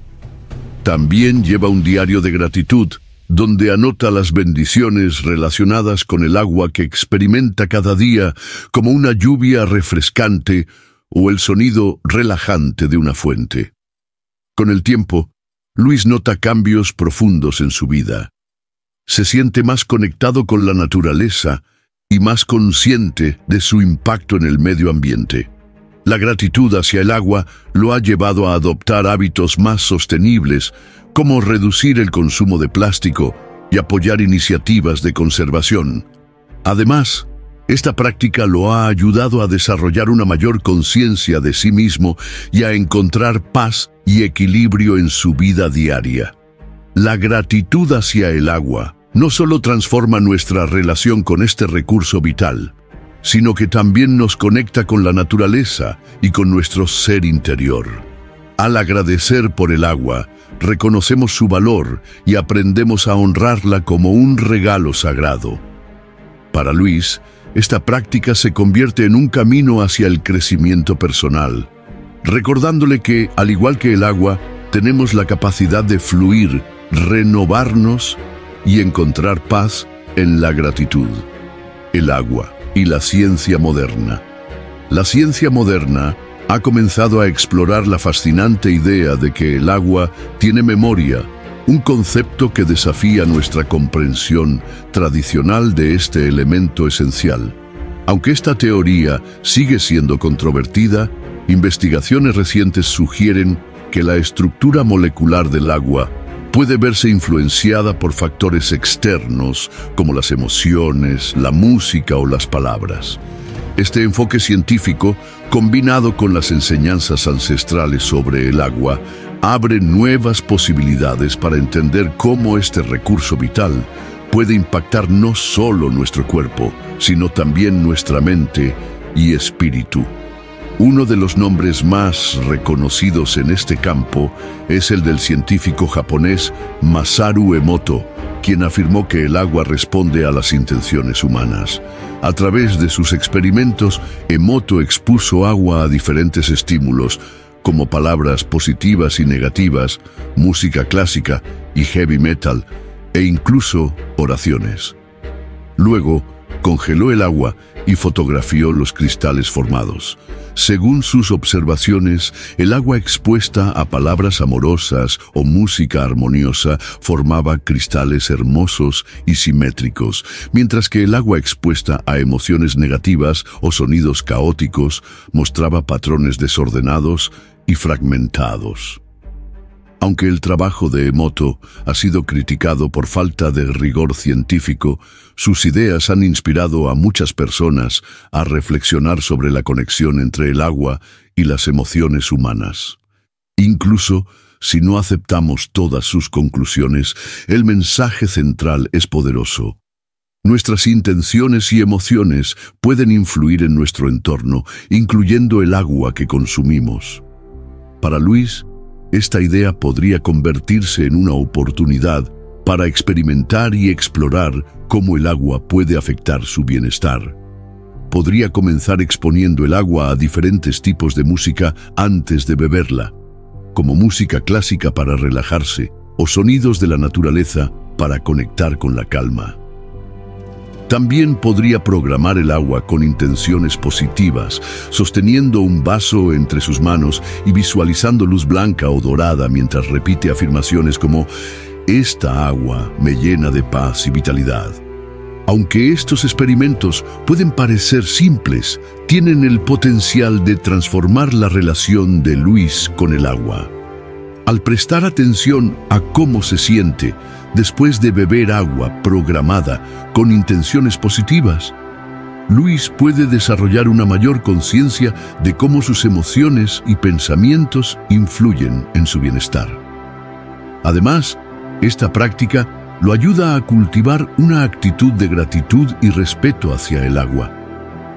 También lleva un diario de gratitud, donde anota las bendiciones relacionadas con el agua que experimenta cada día, como una lluvia refrescante o el sonido relajante de una fuente. Con el tiempo, Luis nota cambios profundos en su vida. Se siente más conectado con la naturaleza y más consciente de su impacto en el medio ambiente. La gratitud hacia el agua lo ha llevado a adoptar hábitos más sostenibles, como reducir el consumo de plástico y apoyar iniciativas de conservación. Además, esta práctica lo ha ayudado a desarrollar una mayor conciencia de sí mismo y a encontrar paz y equilibrio en su vida diaria. La gratitud hacia el agua no solo transforma nuestra relación con este recurso vital, sino que también nos conecta con la naturaleza y con nuestro ser interior. Al agradecer por el agua, reconocemos su valor y aprendemos a honrarla como un regalo sagrado. Para Luis, esta práctica se convierte en un camino hacia el crecimiento personal, recordándole que, al igual que el agua, tenemos la capacidad de fluir, renovarnos y encontrar paz en la gratitud. El agua y la ciencia moderna. La ciencia moderna ha comenzado a explorar la fascinante idea de que el agua tiene memoria, un concepto que desafía nuestra comprensión tradicional de este elemento esencial. Aunque esta teoría sigue siendo controvertida, investigaciones recientes sugieren que la estructura molecular del agua puede verse influenciada por factores externos como las emociones, la música o las palabras. Este enfoque científico, combinado con las enseñanzas ancestrales sobre el agua, abre nuevas posibilidades para entender cómo este recurso vital puede impactar no solo nuestro cuerpo, sino también nuestra mente y espíritu. Uno de los nombres más reconocidos en este campo es el del científico japonés Masaru Emoto, quien afirmó que el agua responde a las intenciones humanas. A través de sus experimentos, Emoto expuso agua a diferentes estímulos, como palabras positivas y negativas, música clásica y heavy metal, e incluso oraciones. Luego, congeló el agua y fotografió los cristales formados. Según sus observaciones, el agua expuesta a palabras amorosas o música armoniosa formaba cristales hermosos y simétricos, mientras que el agua expuesta a emociones negativas o sonidos caóticos mostraba patrones desordenados y fragmentados. Aunque el trabajo de Emoto ha sido criticado por falta de rigor científico, sus ideas han inspirado a muchas personas a reflexionar sobre la conexión entre el agua y las emociones humanas. Incluso si no aceptamos todas sus conclusiones, el mensaje central es poderoso. Nuestras intenciones y emociones pueden influir en nuestro entorno, incluyendo el agua que consumimos. Para Luis, esta idea podría convertirse en una oportunidad para experimentar y explorar cómo el agua puede afectar su bienestar. Podría comenzar exponiendo el agua a diferentes tipos de música antes de beberla, como música clásica para relajarse o sonidos de la naturaleza para conectar con la calma. También podría programar el agua con intenciones positivas, sosteniendo un vaso entre sus manos y visualizando luz blanca o dorada mientras repite afirmaciones como «Esta agua me llena de paz y vitalidad». Aunque estos experimentos pueden parecer simples, tienen el potencial de transformar la relación de Luis con el agua. Al prestar atención a cómo se siente después de beber agua programada con intenciones positivas, Luis puede desarrollar una mayor conciencia de cómo sus emociones y pensamientos influyen en su bienestar. Además, esta práctica lo ayuda a cultivar una actitud de gratitud y respeto hacia el agua,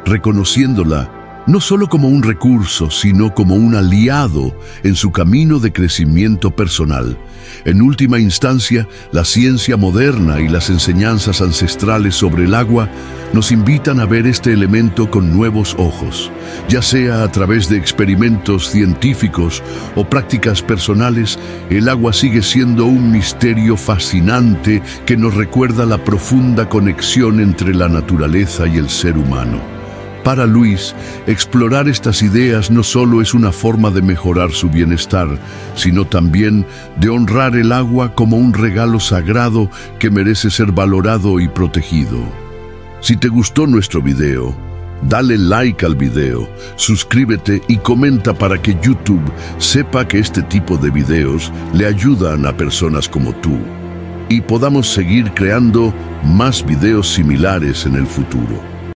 reconociéndola no solo como un recurso, sino como un aliado en su camino de crecimiento personal. En última instancia, la ciencia moderna y las enseñanzas ancestrales sobre el agua nos invitan a ver este elemento con nuevos ojos, ya sea a través de experimentos científicos o prácticas personales. El agua sigue siendo un misterio fascinante que nos recuerda la profunda conexión entre la naturaleza y el ser humano. Para Luis, explorar estas ideas no solo es una forma de mejorar su bienestar, sino también de honrar el agua como un regalo sagrado que merece ser valorado y protegido. Si te gustó nuestro video, dale like al video, suscríbete y comenta para que YouTube sepa que este tipo de videos le ayudan a personas como tú y podamos seguir creando más videos similares en el futuro.